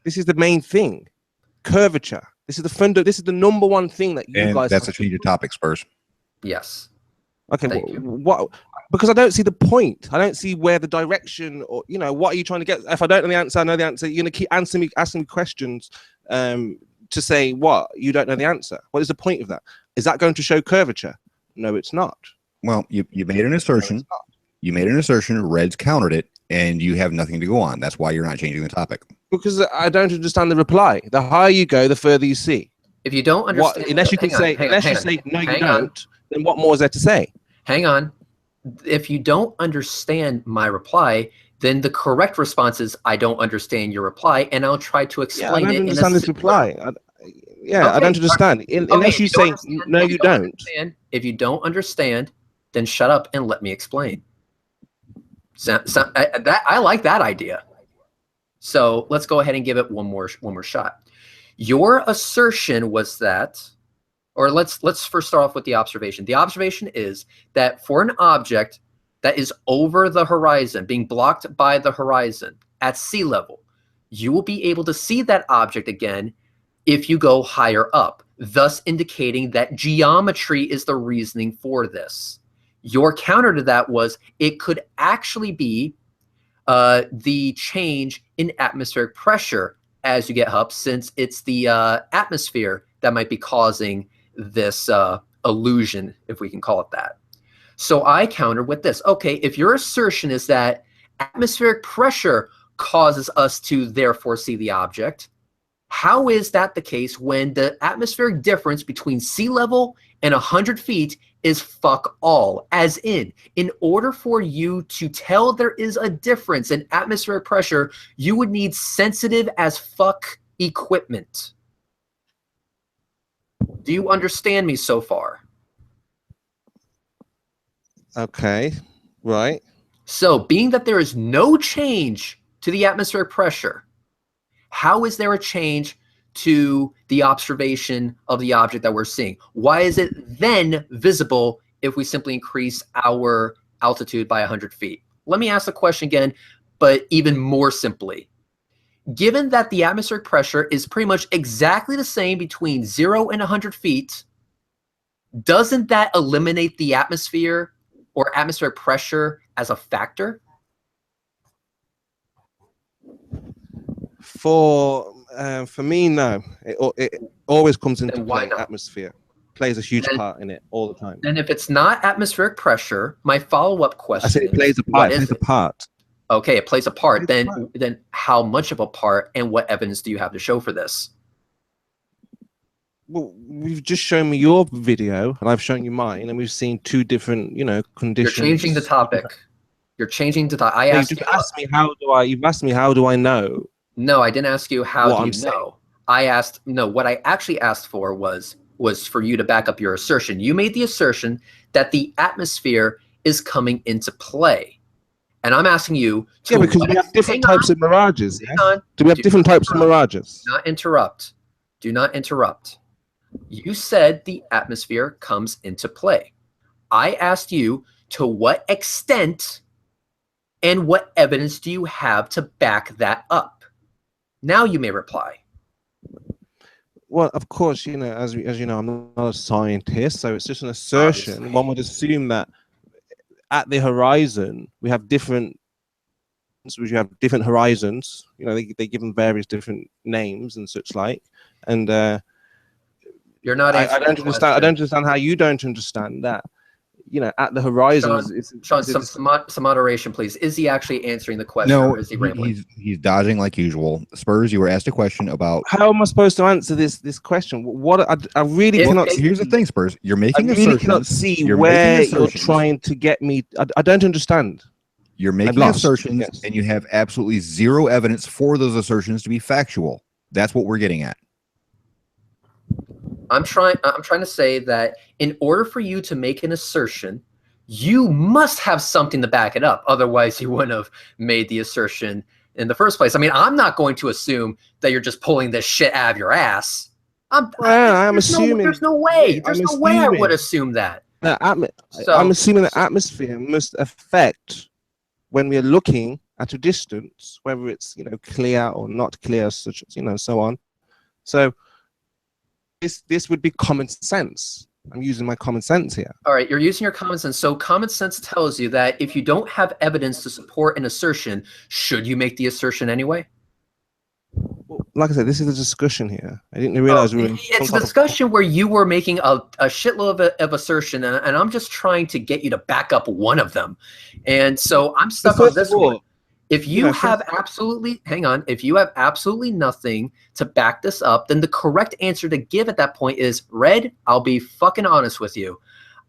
This is the main thing. Curvature. This is the number one thing that you guys. That's a change of topic, Spurs. Yes. Okay. What? Because I don't see the point. I don't see where the direction, or what are you trying to get? If I don't know the answer, I know the answer. You're gonna keep asking me questions to say what you don't know the answer. What is the point of that? Is that going to show curvature? No, it's not. Well, you made an assertion. No, you made an assertion. Reds countered it, and you have nothing to go on. That's why you're not changing the topic. Because I don't understand the reply. The higher you go, the further you see. If you don't understand, unless you say no, you don't. Then what more is there to say? Hang on. If you don't understand my reply, then the correct response is I don't understand your reply, and I'll try to explain it. I don't understand this reply. I don't understand. Unless you say no, you don't. If you don't understand, then shut up and let me explain. I like that idea. So let's go ahead and give it one more shot. Your assertion was that. Or let's first start off with the observation. The observation is that for an object that is over the horizon, being blocked by the horizon at sea level, you will be able to see that object again if you go higher up, thus indicating that geometry is the reasoning for this. Your counter to that was it could actually be the change in atmospheric pressure as you get up, since it's the atmosphere that might be causing this illusion, if we can call it that. So I countered with this. Okay, if your assertion is that atmospheric pressure causes us to therefore see the object, How is that the case when the atmospheric difference between sea level and 100 feet is fuck all? As in order for you to tell there is a difference in atmospheric pressure, you would need sensitive as fuck equipment. Do you understand me so far? Okay, right. So, being that there is no change to the atmospheric pressure, how is there a change to the observation of the object that we're seeing? Why is it then visible if we simply increase our altitude by 100 feet? Let me ask the question again, but even more simply. Given that the atmospheric pressure is pretty much exactly the same between 0 and 100 feet, doesn't that eliminate the atmosphere or atmospheric pressure as a factor? For me, no. It always comes into Then why play. not? Atmosphere plays a huge part in it all the time. And if it's not atmospheric pressure, my follow-up question I said it plays a is, part. what It is plays a it? part. Okay, it plays a part. Plays a Then how much of a part, and what evidence do you have to show for this? Well, you've just shown me your video, and I've shown you mine, and we've seen two different, conditions. You're changing the topic. You're changing the topic. You've asked me how do I. You've asked me how do I know? No, I didn't ask you how What do I'm you saying. know. I asked, no, what I actually asked for was for you to back up your assertion. You made the assertion that the atmosphere is coming into play. And I'm asking you to— Yeah, because we have different types of mirages. Hang Yes? on. Do we have different types of mirages? Do not interrupt. Do not interrupt. You said the atmosphere comes into play. I asked you to what extent and what evidence do you have to back that up? Now you may reply. Well, of course, as you know, I'm not a scientist, so it's just an assertion. Obviously. One would assume that at the horizon we have different. So you have different horizons. They give them various different names and such like. And You're not I answering don't the understand. question. I don't understand how you don't understand that. At the horizon, Sean, some moderation, please. Is he actually answering the question, No, or is he rambling? he's dodging like usual. Spurs, you were asked a question about. How am I supposed to answer this question? What I really cannot. Here's the thing, Spurs. You're making I really cannot assertions. see You're where making you're assertions. trying to get me. I don't understand. You're making lost. assertions, Yes. and you have absolutely zero evidence for those assertions to be factual. That's what we're getting at. I'm trying to say that in order for you to make an assertion, you must have something to back it up. Otherwise, you wouldn't have made the assertion in the first place. I mean, I'm not going to assume that you're just pulling this shit out of your ass. I'm assuming. There's no way. There's no way I would assume that. I'm assuming the atmosphere must affect when we're looking at a distance, whether it's clear or not clear, such as so on. So this would be common sense. I'm using my common sense here. All right, you're using your common sense. So common sense tells you that if you don't have evidence to support an assertion, should you make the assertion anyway? Well, like I said, this is a discussion here. I didn't realize we were in it's a discussion where you were making a shitload of assertion, and I'm just trying to get you to back up one of them. And so I'm stuck on this one. If you have absolutely, hang on, if you have absolutely nothing to back this up, then the correct answer to give at that point is, Red, I'll be fucking honest with you.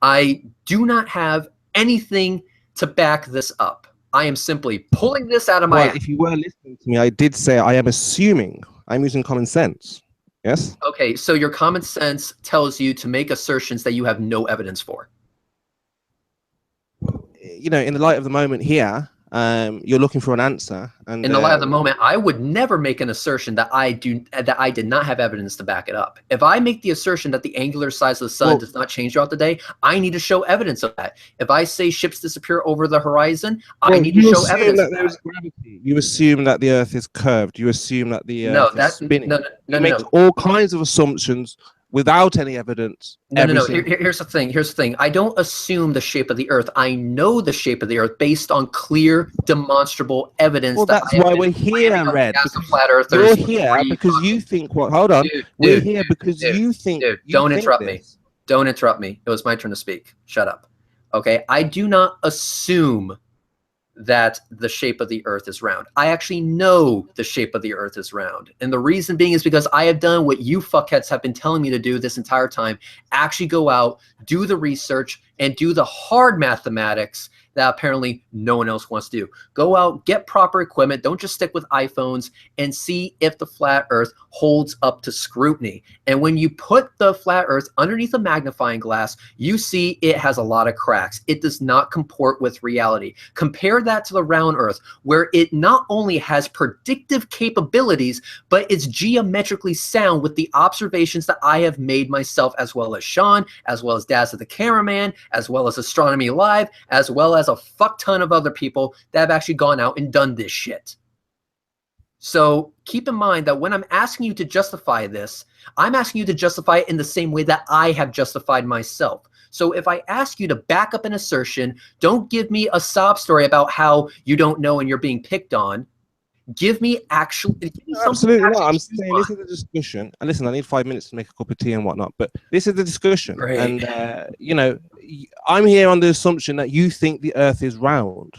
I do not have anything to back this up. I am simply pulling this out of my ass. If you were listening to me, I did say I am assuming. I'm using common sense. Yes? Okay, so your common sense tells you to make assertions that you have no evidence for. In the light of the moment here, you're looking for an answer, and in the light of the moment, I would never make an assertion that I did not have evidence to back it up. If I make the assertion that the angular size of the sun does not change throughout the day, I need to show evidence of that. If I say ships disappear over the horizon, I need to show evidence of that. Gravity. You assume that the Earth is curved. You assume that the Earth is spinning. You make all kinds of assumptions without any evidence. No. Here's the thing. I don't assume the shape of the Earth. I know the shape of the Earth based on clear, demonstrable evidence. Well, that's why we're here, Red. You're here because you think. Hold on. We're here because you think. Dude, don't interrupt me. Don't interrupt me. It was my turn to speak. Shut up. Okay. I do not assume that the shape of the earth is round. I actually know the shape of the earth is round. And the reason being is because I have done what you fuckheads have been telling me to do this entire time. Actually go out, do the research, and do the hard mathematics that apparently no one else wants to do. Go out, get proper equipment. Don't just stick with iPhones, and see if the flat earth holds up to scrutiny. And when you put the flat earth underneath a magnifying glass, you see it has a lot of cracks. It does not comport with reality. Compare that to the round earth, where it not only has predictive capabilities, but it's geometrically sound with the observations that I have made myself, as well as Sean, as well as Daz the cameraman, as well as Astronomy Live, as well as a fuck ton of other people that have actually gone out and done this shit. So keep in mind that when I'm asking you to justify this, I'm asking you to justify it in the same way that I have justified myself. So if I ask you to back up an assertion, don't give me a sob story about how you don't know and you're being picked on. Give me actually. Absolutely not. I'm saying this is a discussion. And listen, I need 5 minutes to make a cup of tea and whatnot, but this is the discussion. Great. And, you know, I'm here on the assumption that you think the earth is round.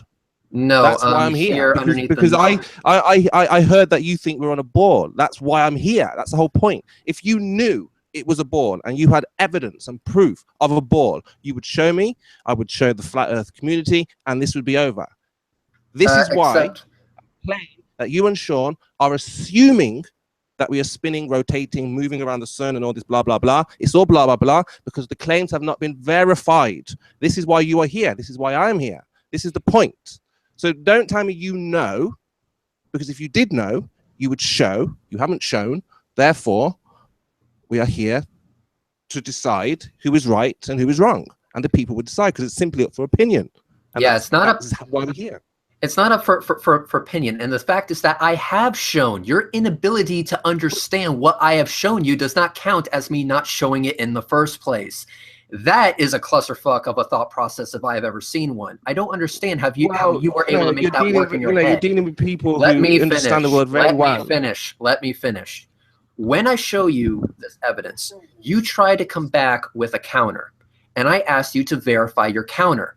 No, that's why I'm here. Because I heard that you think we're on a ball. That's why I'm here. That's the whole point. If you knew it was a ball and you had evidence and proof of a ball, you would show me, I would show the flat earth community, and this would be over. This is why that you and Sean are assuming that we are spinning, rotating, moving around the sun and all this blah, blah, blah. It's all blah, blah, blah, because the claims have not been verified. This is why you are here. This is why I'm here. This is the point. So don't tell me you know, because if you did know, you would show. You haven't shown. Therefore, we are here to decide who is right and who is wrong. And the people would decide, because it's simply up for opinion. And yeah, it's not that's why we're here. It's not up for opinion. And the fact is that I have shown. Your inability to understand what I have shown you does not count as me not showing it in the first place. That is a clusterfuck of a thought process if I have ever seen one. I don't understand how you were able to make that work in your head. You're dealing with people who understand the world very well. Let me finish. When I show you this evidence, you try to come back with a counter. And I asked you to verify your counter.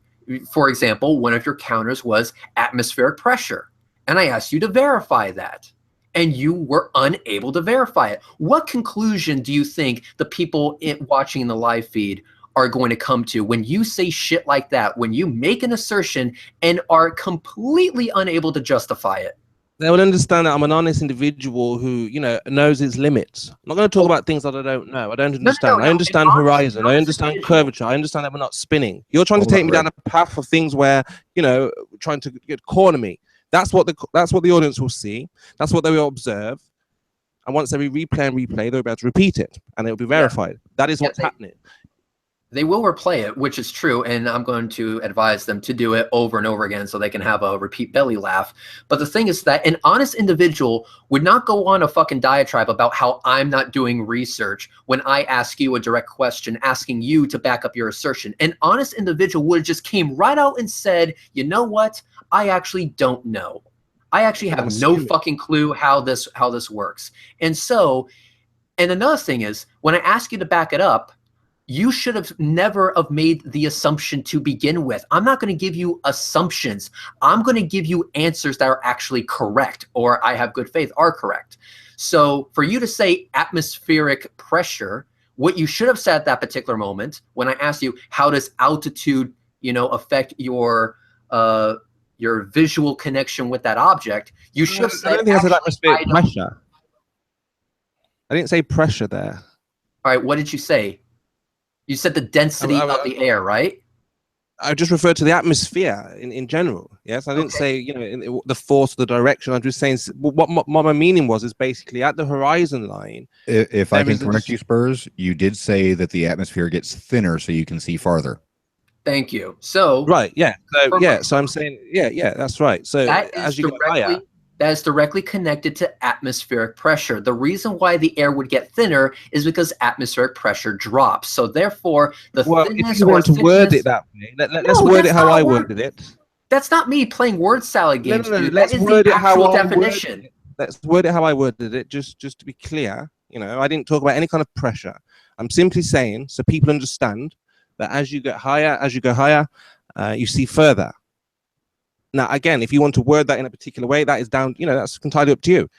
For example, one of your counters was atmospheric pressure. And I asked you to verify that. And you were unable to verify it. What conclusion do you think the people watching the live feed are going to come to when you say shit like that, when you make an assertion and are completely unable to justify it? They will understand that I'm an honest individual who, you know, knows its limits. I'm not going to talk about things that I don't know. I don't understand. I understand horizon. I understand curvature. I understand that we're not spinning. You're trying to take me down a path of things where, you know, trying to corner me. That's what the audience will see. That's what they will observe. And once they replay, they'll be able to repeat it, and it will be verified. Yeah. That is what's happening. They will replay it, which is true, and I'm going to advise them to do it over and over again so they can have a repeat belly laugh. But the thing is that an honest individual would not go on a fucking diatribe about how I'm not doing research when I ask you a direct question, asking you to back up your assertion. An honest individual would have just came right out and said, you know what? I actually don't know. I actually have no fucking clue how this works. And so, and another thing is, when I ask you to back it up, you should have never have made the assumption to begin with. I'm not going to give you assumptions. I'm going to give you answers that are actually correct, or I have good faith are correct. So for you to say atmospheric pressure, what you should have said at that particular moment when I asked you, how does altitude, you know, affect your visual connection with that object, you should have said, I don't think I said atmospheric pressure. I didn't say pressure there. All right, what did you say? You said the density of the air, right? I just referred to the atmosphere in general. Yes, I didn't say, you know, the force, the direction. I'm just saying what my meaning was is basically at the horizon line. If I can correct you, Spurs, you did say that the atmosphere gets thinner so you can see farther. Thank you. So right, yeah. So yeah, so I'm saying, yeah, that's right. So as you get higher, that is directly connected to atmospheric pressure. The reason why the air would get thinner is because atmospheric pressure drops. So therefore, the thickness, if you want to word it that way, let's word it how I worded it. That's not me playing word salad games. No, dude. Let's that is word the it actual how definition. Let's word it how I worded it, just to be clear. You know, I didn't talk about any kind of pressure. I'm simply saying so people understand that as you get higher, you see further. Now, again, if you want to word that in a particular way, that is down, that's entirely up to you.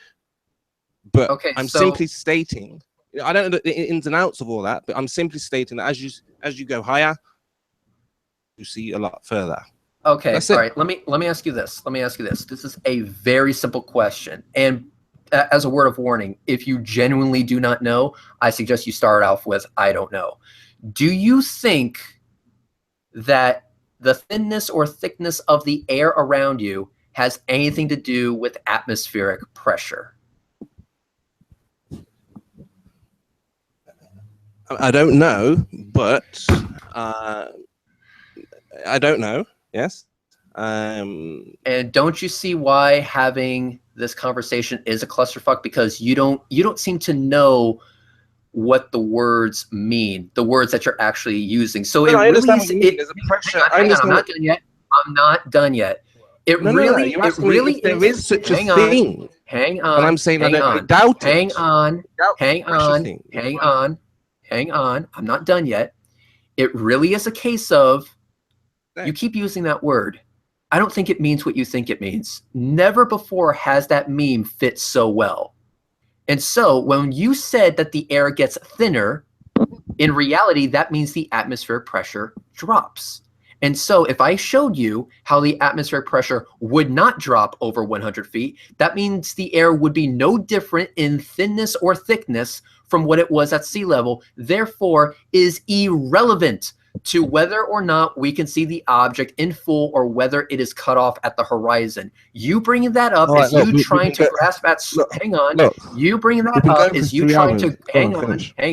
But Okay, I'm so simply stating, I don't know the ins and outs of all that, but I'm simply stating that as you go higher, you see a lot further. okay, That's all it. right. Let me ask you this. Let me ask you this. This is a very simple question, and as a word of warning, if you genuinely do not know, I suggest you start off with "I don't know." Do you think that the thinness or thickness of the air around you has anything to do with atmospheric pressure? I don't know, but I don't know. Yes. And don't you see why having this conversation is a clusterfuck? Because you don't seem to know what the words mean, the words that you're actually using. So No, it I really understand is. what you mean. There's a pressure. Hang on, I'm not done yet. I'm not done yet. It No. really, You're it asking me really if there is such a hang on, thing, hang on, and I'm saying hang I on, doubt hang it. on, Doubt hang the pressure on, thing. hang on, hang on. I'm not done yet. It really is a case of you keep using that word. I don't think it means what you think it means. Never before has that meme fit so well. And so when you said that the air gets thinner, in reality, that means the atmospheric pressure drops. And so if I showed you how the atmospheric pressure would not drop over 100 feet, that means the air would be no different in thinness or thickness from what it was at sea level, therefore is irrelevant to whether or not we can see the object in full or whether it is cut off at the horizon. You bringing that up is you trying to grasp at, hang on, you bringing that up is you trying to, hang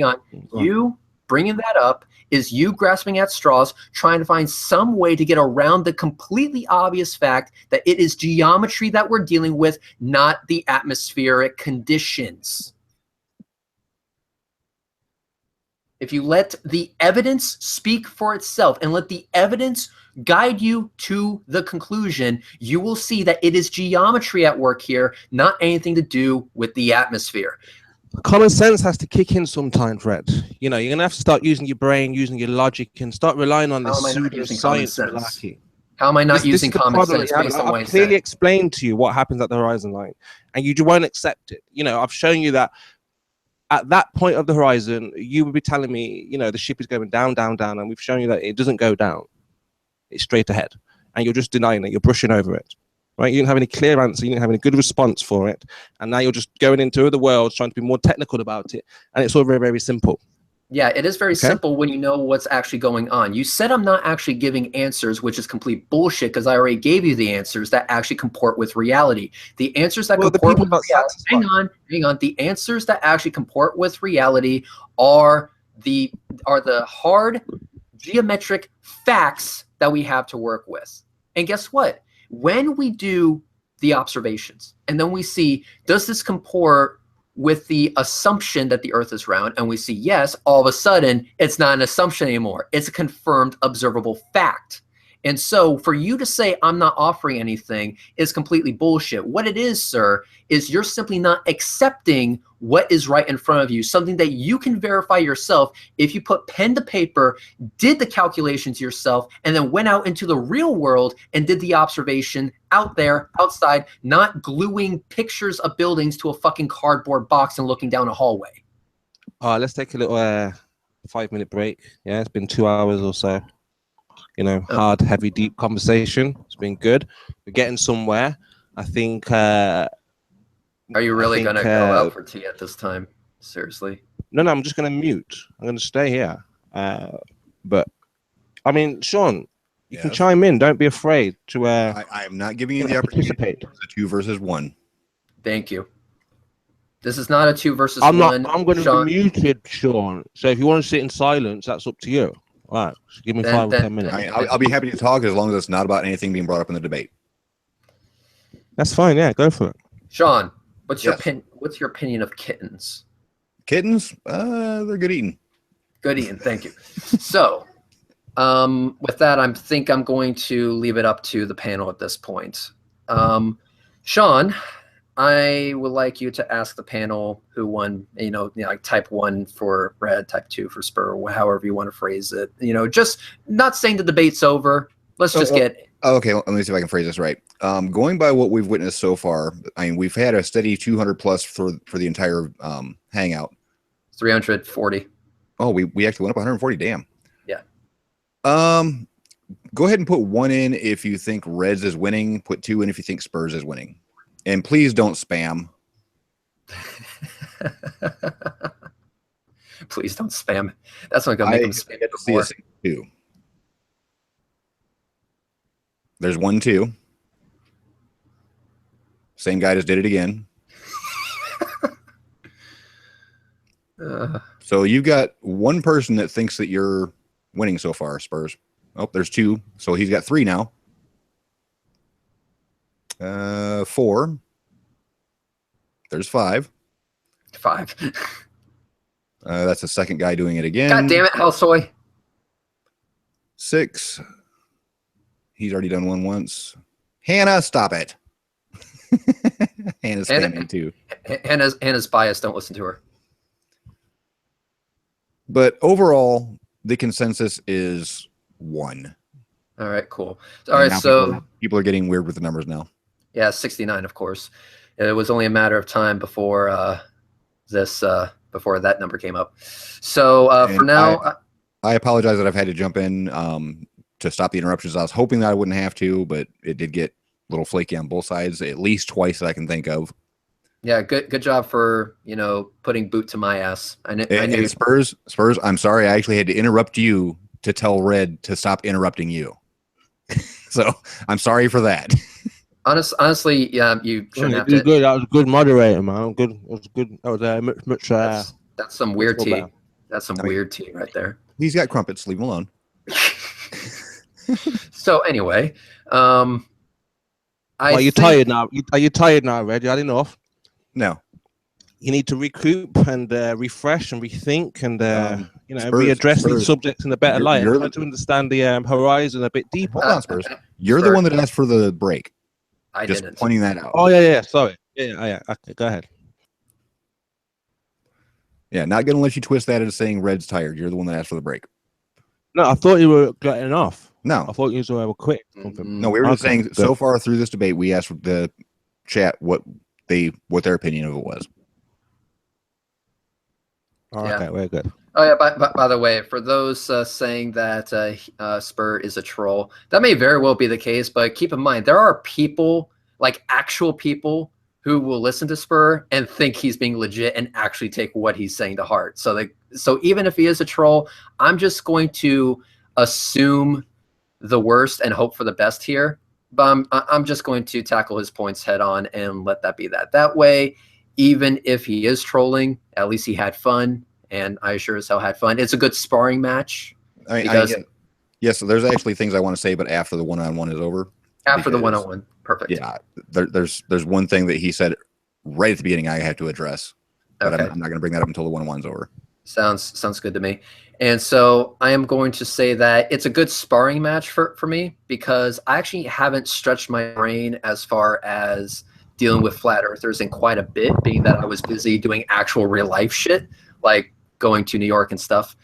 on, you bringing that up is you grasping at straws, trying to find some way to get around the completely obvious fact that it is geometry that we're dealing with, not the atmospheric conditions. If you let the evidence speak for itself and let the evidence guide you to the conclusion, you will see that it is geometry at work here, not anything to do with the atmosphere. Common sense has to kick in sometime, Fred. You're going to have to start using your brain, using your logic, and start relying on this pseudo-science malarkey. How am I not using common sense based on what I I've clearly explained to you what happens at the horizon line, and you won't accept it. I've shown you that at that point of the horizon, you would be telling me, the ship is going down, down, down, and we've shown you that it doesn't go down. It's straight ahead. And you're just denying it. You're brushing over it. Right? You didn't have any clear answer. You didn't have any good response for it. And now you're just going into other worlds, trying to be more technical about it. And it's all very, very simple. Yeah, it is very simple when you know what's actually going on. You said I'm not actually giving answers, which is complete bullshit, because I already gave you the answers that actually comport with reality. The answers that comport with reality, hang on. The answers that actually comport with reality are the hard geometric facts that we have to work with. And guess what? When we do the observations and then we see, does this comport with the assumption that the Earth is round, and we see yes, all of a sudden it's not an assumption anymore. It's a confirmed observable fact. And so for you to say I'm not offering anything is completely bullshit. What it is, sir, is you're simply not accepting what is right in front of you, something that you can verify yourself if you put pen to paper, did the calculations yourself, and then went out into the real world and did the observation out there, outside, not gluing pictures of buildings to a fucking cardboard box and looking down a hallway. Let's take a little 5-minute break. Yeah, it's been 2 hours or so. Hard, heavy, deep conversation. It's been good. We're getting somewhere. I think. Are you really going to go out for tea at this time? Seriously? No, I'm just going to mute. I'm going to stay here. But, I mean, Sean, you can chime in. Don't be afraid to. I am not giving you the opportunity to participate. It's a 2 versus 1. Thank you. This is not a 2 versus 1. I'm going to be muted, Sean. So if you want to sit in silence, that's up to you. All right, so give me 5 or 10 minutes. I'll be happy to talk as long as it's not about anything being brought up in the debate. That's fine. Yeah, go for it. Sean, what's your opinion of kittens? Kittens? They're good eating. Good eating. Thank you. So, with that, I think I'm going to leave it up to the panel at this point. Sean, I would like you to ask the panel who won, like type 1 for Red, type 2 for Spur, however you want to phrase it. Just not saying the debate's over. Let's just get Okay, let me see if I can phrase this right. Going by what we've witnessed so far, I mean, we've had a steady 200 plus for the entire hangout. 340. Oh, we actually went up 140. Damn. Yeah. Go ahead and put 1 in if you think Reds is winning. Put 2 in if you think Spurs is winning. And please don't spam. Please don't spam. That's not going to make them spam it see more. 2. There's 1, 2. Same guy just did it again. So you've got one person that thinks that you're winning so far, Spurs. Oh, there's 2. So he's got 3 now. 4. There's 5. 5. That's the second guy doing it again. God damn it, Hellsoy. 6. He's already done 1 once. Hannah, stop it. Hannah's spamming too. Hannah's biased. Don't listen to her. But overall, the consensus is 1. All right, cool. All right, so people are getting weird with the numbers now. Yeah, 69, of course. It was only a matter of time before before that number came up. So for now, I apologize that I've had to jump in to stop the interruptions. I was hoping that I wouldn't have to, but it did get a little flaky on both sides, at least twice that I can think of. Yeah, good job for putting boot to my ass. I knew. Spurs, I'm sorry, I actually had to interrupt you to tell Red to stop interrupting you. So I'm sorry for that. Honestly, yeah, you shouldn't have to. Good. That was a good moderator, man. Good. That was good. That was much. That's some weird tea. That's some weird tea right there. He's got crumpets. Leave him alone. So anyway, are you tired now? Are you tired now, Red? You had enough? No. You need to recoup and refresh and rethink and readdress these subjects in a better light. You're trying to understand the horizon a bit deeper. Hold on, Spurs. You're the one that asked for the break. I just didn't. Pointing that out. Oh yeah. Sorry. Yeah. Okay, go ahead. Yeah, not gonna let you twist that into saying Red's tired. You're the one that asked for the break. No, I thought you were getting off. No, I thought you were quick. No, we were just saying so far through this debate, we asked the chat what their opinion of it was. Oh, okay, very good. Oh yeah. By the way, for those saying that Spur is a troll, that may very well be the case. But keep in mind, there are people, like actual people, who will listen to Spur and think he's being legit and actually take what he's saying to heart. So even if he is a troll, I'm just going to assume the worst and hope for the best here. But I'm just going to tackle his points head on and let that be that. That way, even if he is trolling, at least he had fun, and I sure as hell had fun. It's a good sparring match. Yes, so there's actually things I want to say, but after the one-on-one is over. After the one-on-one, perfect. Yeah, there's one thing that he said right at the beginning I have to address, but okay. I'm not going to bring that up until the one-on-one's over. Sounds good to me. And so I am going to say that it's a good sparring match for me, because I actually haven't stretched my brain as far as dealing with flat earthers in quite a bit, being that I was busy doing actual real life shit, like going to New York and stuff.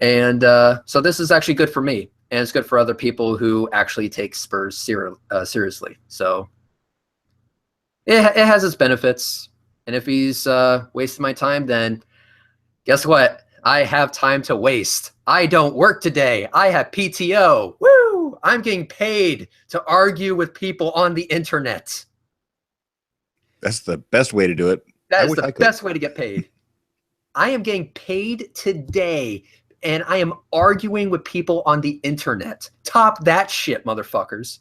And so this is actually good for me, and it's good for other people who actually take Spurs seriously. So it has its benefits. And if he's wasting my time, then guess what? I have time to waste. I don't work today. I have PTO. Woo! I'm getting paid to argue with people on the internet. That's the best way to do it. That is the best way to get paid. I am getting paid today, and I am arguing with people on the internet. Top that shit, motherfuckers.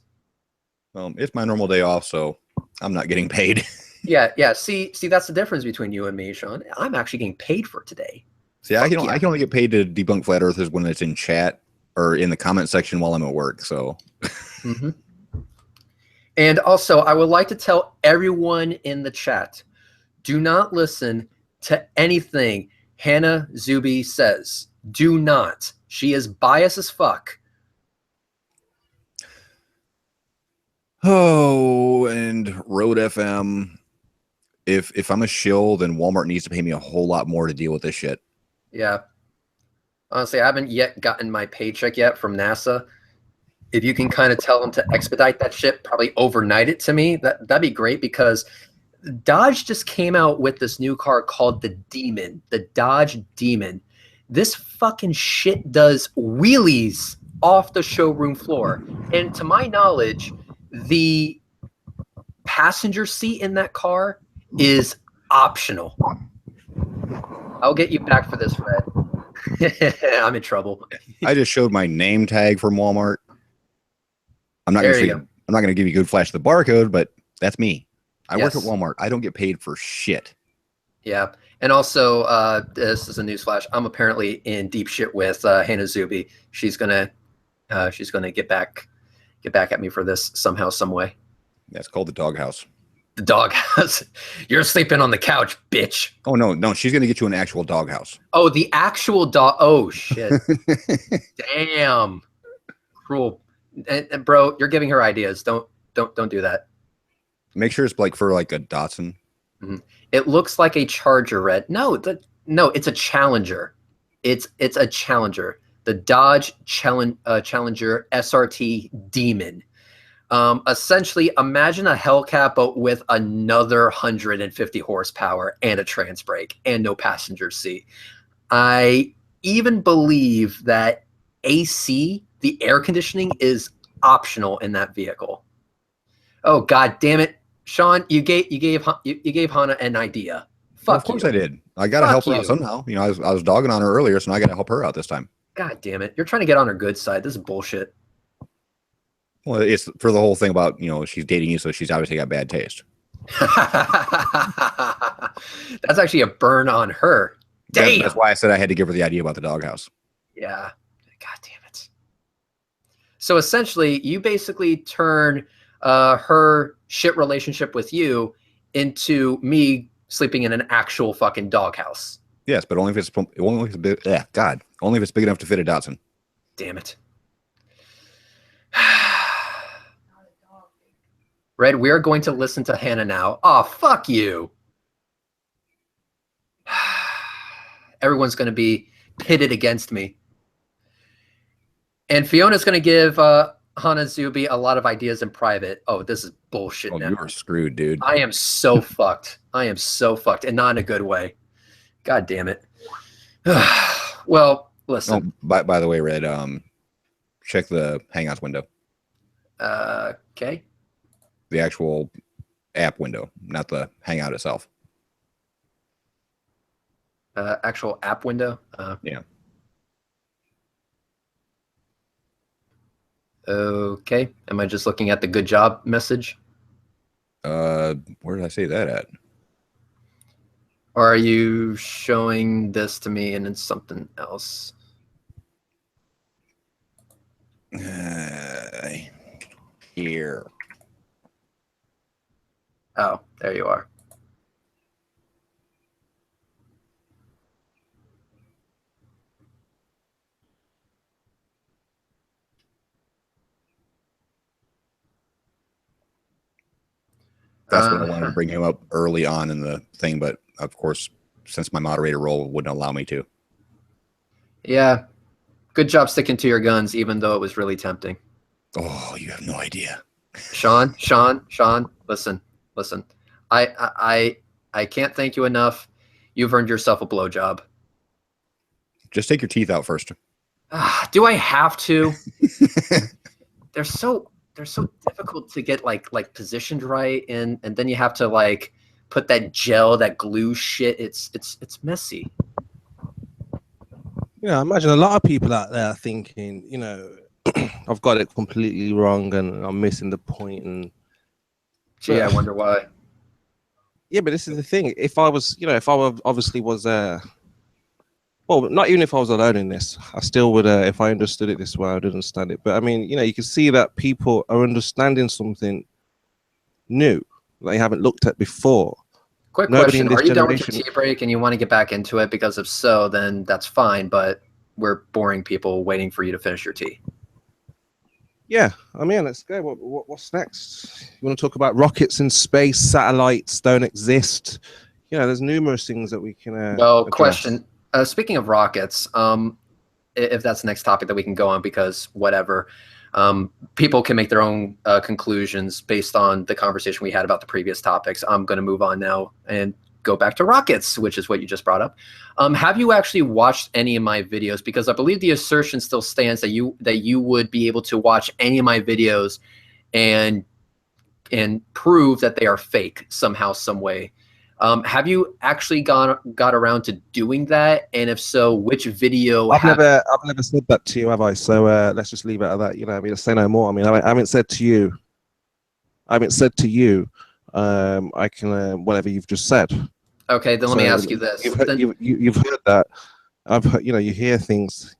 It's my normal day off, so I'm not getting paid. Yeah. See, that's the difference between you and me, Sean. I'm actually getting paid for today. See, I can only get paid to debunk flat earthers when it's in chat or in the comment section while I'm at work. So. Mm-hmm. And also, I would like to tell everyone in the chat, do not listen to anything Hannah Zuby says. Do not. She is biased as fuck. Oh, and Road FM. If I'm a shill, then Walmart needs to pay me a whole lot more to deal with this shit. Yeah. Honestly, I haven't yet gotten my paycheck yet from NASA. if you can kind of tell them to expedite that shit, probably overnight it to me, that'd be great, because Dodge just came out with this new car called the Demon, the Dodge Demon. This fucking shit does wheelies off the showroom floor. And to my knowledge, the passenger seat in that car is optional. I'll get you back for this, Red. I'm in trouble. I just showed my name tag from Walmart. I'm not going to give you a good flash of the barcode, but that's me. I work at Walmart. I don't get paid for shit. Yeah. And also, this is a newsflash. I'm apparently in deep shit with Hannah Zuby. She's gonna get back at me for this somehow, some way. That's called the doghouse. The doghouse. You're sleeping on the couch, bitch. Oh no, she's gonna get you an actual doghouse. Oh, the actual dog. Oh shit. Damn. Cruel. And bro, you're giving her ideas. Don't do that. Make sure it's like for like a Datsun. Mm-hmm. It looks like a Charger, Red. No, it's a Challenger. It's a Challenger. The Dodge Challenger SRT Demon. Essentially, imagine a Hellcat but with another 150 horsepower and a trans brake and no passenger seat. I even believe that AC, the air conditioning, is optional in that vehicle. Oh god damn it, Sean! You gave Hannah an idea. Fuck well, of course you. I did. I gotta help her out somehow. You know, I was dogging on her earlier, so now I gotta help her out this time. God damn it! You're trying to get on her good side. This is bullshit. Well, it's for the whole thing about, you know, she's dating you, so she's obviously got bad taste. That's actually a burn on her. Damn. That's why I said I had to give her the idea about the doghouse. Yeah. God damn it. So essentially, you basically turn her shit relationship with you into me sleeping in an actual fucking doghouse. Yes, but only if it's big. Yeah, God, only if it's big enough to fit a Datsun. Damn it. Red, we are going to listen to Hannah now. Oh, fuck you. Everyone's going to be pitted against me. And Fiona's going to give Hannah Zuby a lot of ideas in private. Oh, this is bullshit now. You are screwed, dude. I am so fucked. I am so fucked, and not in a good way. God damn it. Well, listen. Oh, by the way, Red, check the Hangouts window. Okay. The actual app window, not the Hangout itself. Actual app window? Yeah. Okay. Am I just looking at the good job message? Where did I say that at? Or are you showing this to me and it's something else? Here. Oh, there you are. That's what I wanted to bring him up early on in the thing, but of course, since my moderator role wouldn't allow me to. Yeah. Good job sticking to your guns, even though it was really tempting. Oh, you have no idea. Sean, listen. I can't thank you enough. You've earned yourself a blowjob. Just take your teeth out first. Do I have to? They're so difficult to get like positioned right, and then you have to like put that gel, that glue shit. It's messy. Yeah, I imagine a lot of people out there thinking, you know, I've got it completely wrong and I'm missing the point. And gee, I wonder why. Yeah, but this is the thing. If I was, obviously was well, not even if I was alone in this, I still would, if I understood it this way, I would understand it. But I mean, you can see that people are understanding something new that they haven't looked at before. Quick question. Are you done with your tea break and you want to get back into it? Because if so, then that's fine, but we're boring people waiting for you to finish your tea. Yeah, I mean, let's go. What's next? You want to talk about rockets in space, satellites don't exist? There's numerous things that we can Well, address. Question. Speaking of rockets, if that's the next topic that we can go on, because whatever. People can make their own conclusions based on the conversation we had about the previous topics. I'm going to move on now and go back to rockets, which is what you just brought up. Have you actually watched any of my videos? Because I believe the assertion still stands that you would be able to watch any of my videos and prove that they are fake somehow, some way. Have you actually got around to doing that? And if so, which video? I've never said that to you, have I? So let's just leave it at that. You know, I mean, let's say no more. I mean, I haven't said to you. I can whatever you've just said. Okay, then let me ask you this. You've heard that. I've heard, you know, you hear things.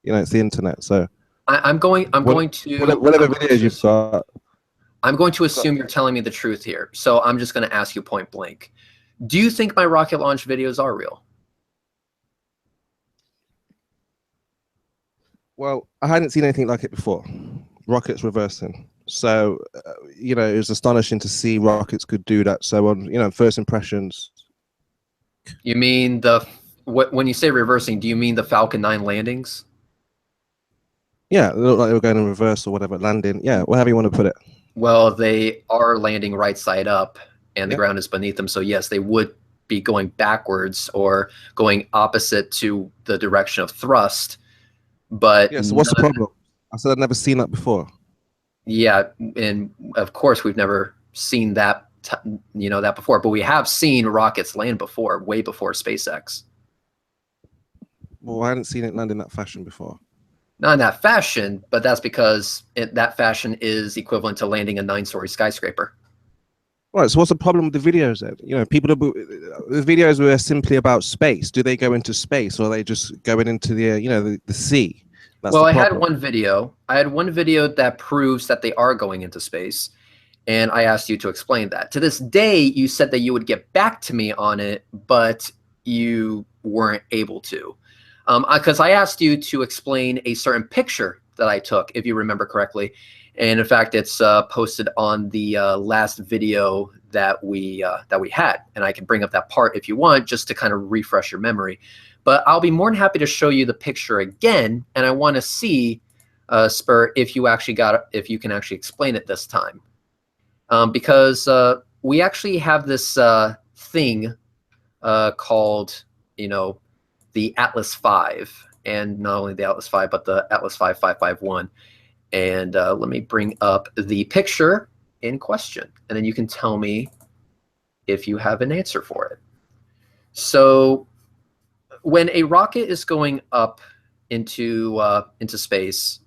You know, it's the internet. So I'm going to whatever videos you've got. I'm going to assume you're telling me the truth here. So I'm just going to ask you point blank. Do you think my rocket launch videos are real? Well, I hadn't seen anything like it before. Rockets reversing. So, you know, it was astonishing to see rockets could do that. So, on, you know, first impressions. You mean when you say reversing, do you mean the Falcon 9 landings? Yeah, it looked like they were going in reverse or whatever, landing. Yeah, whatever you want to put it. Well, they are landing right side up, and the ground is beneath them. So yes, they would be going backwards or going opposite to the direction of thrust. But yeah, so what's the problem? I said I'd never seen that before. Yeah, and of course we've never seen that, that before. But we have seen rockets land before, way before SpaceX. Well, I hadn't seen it land in that fashion before. Not in that fashion, but that's because that fashion is equivalent to landing a 9-story skyscraper. Right. So what's the problem with the videos then? You know, the videos were simply about space. Do they go into space, or are they just going into the the sea? That's well, I had one video. That proves that they are going into space, and I asked you to explain that. To this day, you said that you would get back to me on it, but you weren't able to. Because I asked you to explain a certain picture that I took, if you remember correctly. And in fact, it's posted on the last video that we had. And I can bring up that part if you want, just to kind of refresh your memory. But I'll be more than happy to show you the picture again. And I want to see, Spur, if you can actually explain it this time. Because we actually have this thing called, the Atlas V, and not only the Atlas V, but the Atlas V 551. And let me bring up the picture in question, and then you can tell me if you have an answer for it. So when a rocket is going up into space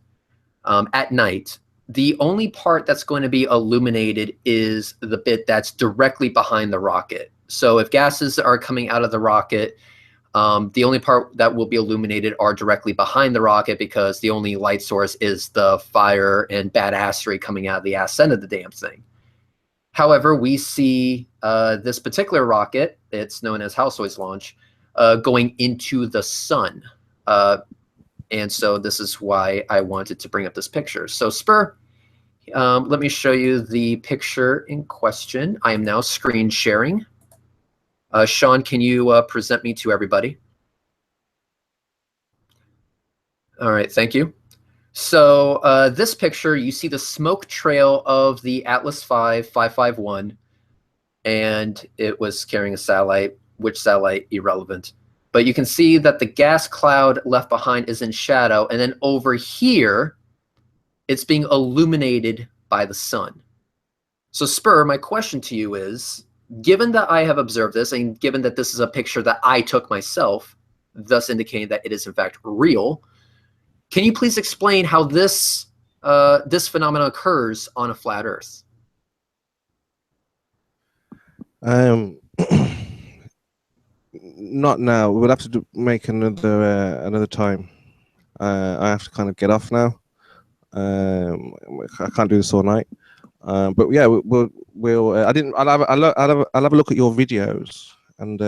at night, the only part that's going to be illuminated is the bit that's directly behind the rocket. So if gases are coming out of the rocket, the only part that will be illuminated are directly behind the rocket, because the only light source is the fire and badassery coming out of the ass end of the damn thing. However, we see this particular rocket, it's known as Houseways launch, going into the sun. And so this is why I wanted to bring up this picture. So Spur, let me show you the picture in question. I am now screen sharing. Sean, can you present me to everybody? All right, thank you. So this picture, you see the smoke trail of the Atlas V 551, and it was carrying a satellite. Which satellite? Irrelevant. But you can see that the gas cloud left behind is in shadow, and then over here, it's being illuminated by the sun. So Spur, my question to you is, given that I have observed this, and given that this is a picture that I took myself, thus indicating that it is in fact real, can you please explain how this phenomenon occurs on a flat Earth? Not now. We'll have to make another time. I have to kind of get off now. I can't do this all night. But yeah, we'll I'll have a look at your videos, and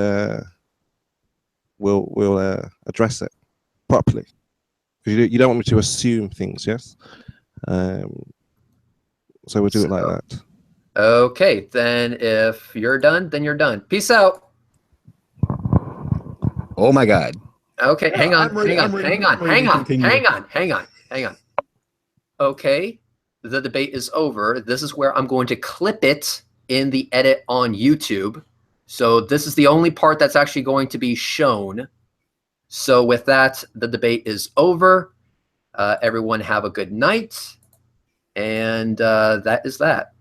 we'll address it properly. Because you don't want me to assume things, yes? So we'll do it like that. Okay, then if you're done, then you're done. Peace out. Oh my God. Okay, hang on. Okay, the debate is over. This is where I'm going to clip it in the edit on YouTube. So this is the only part that's actually going to be shown. So with that, the debate is over. Everyone have a good night. And that is that.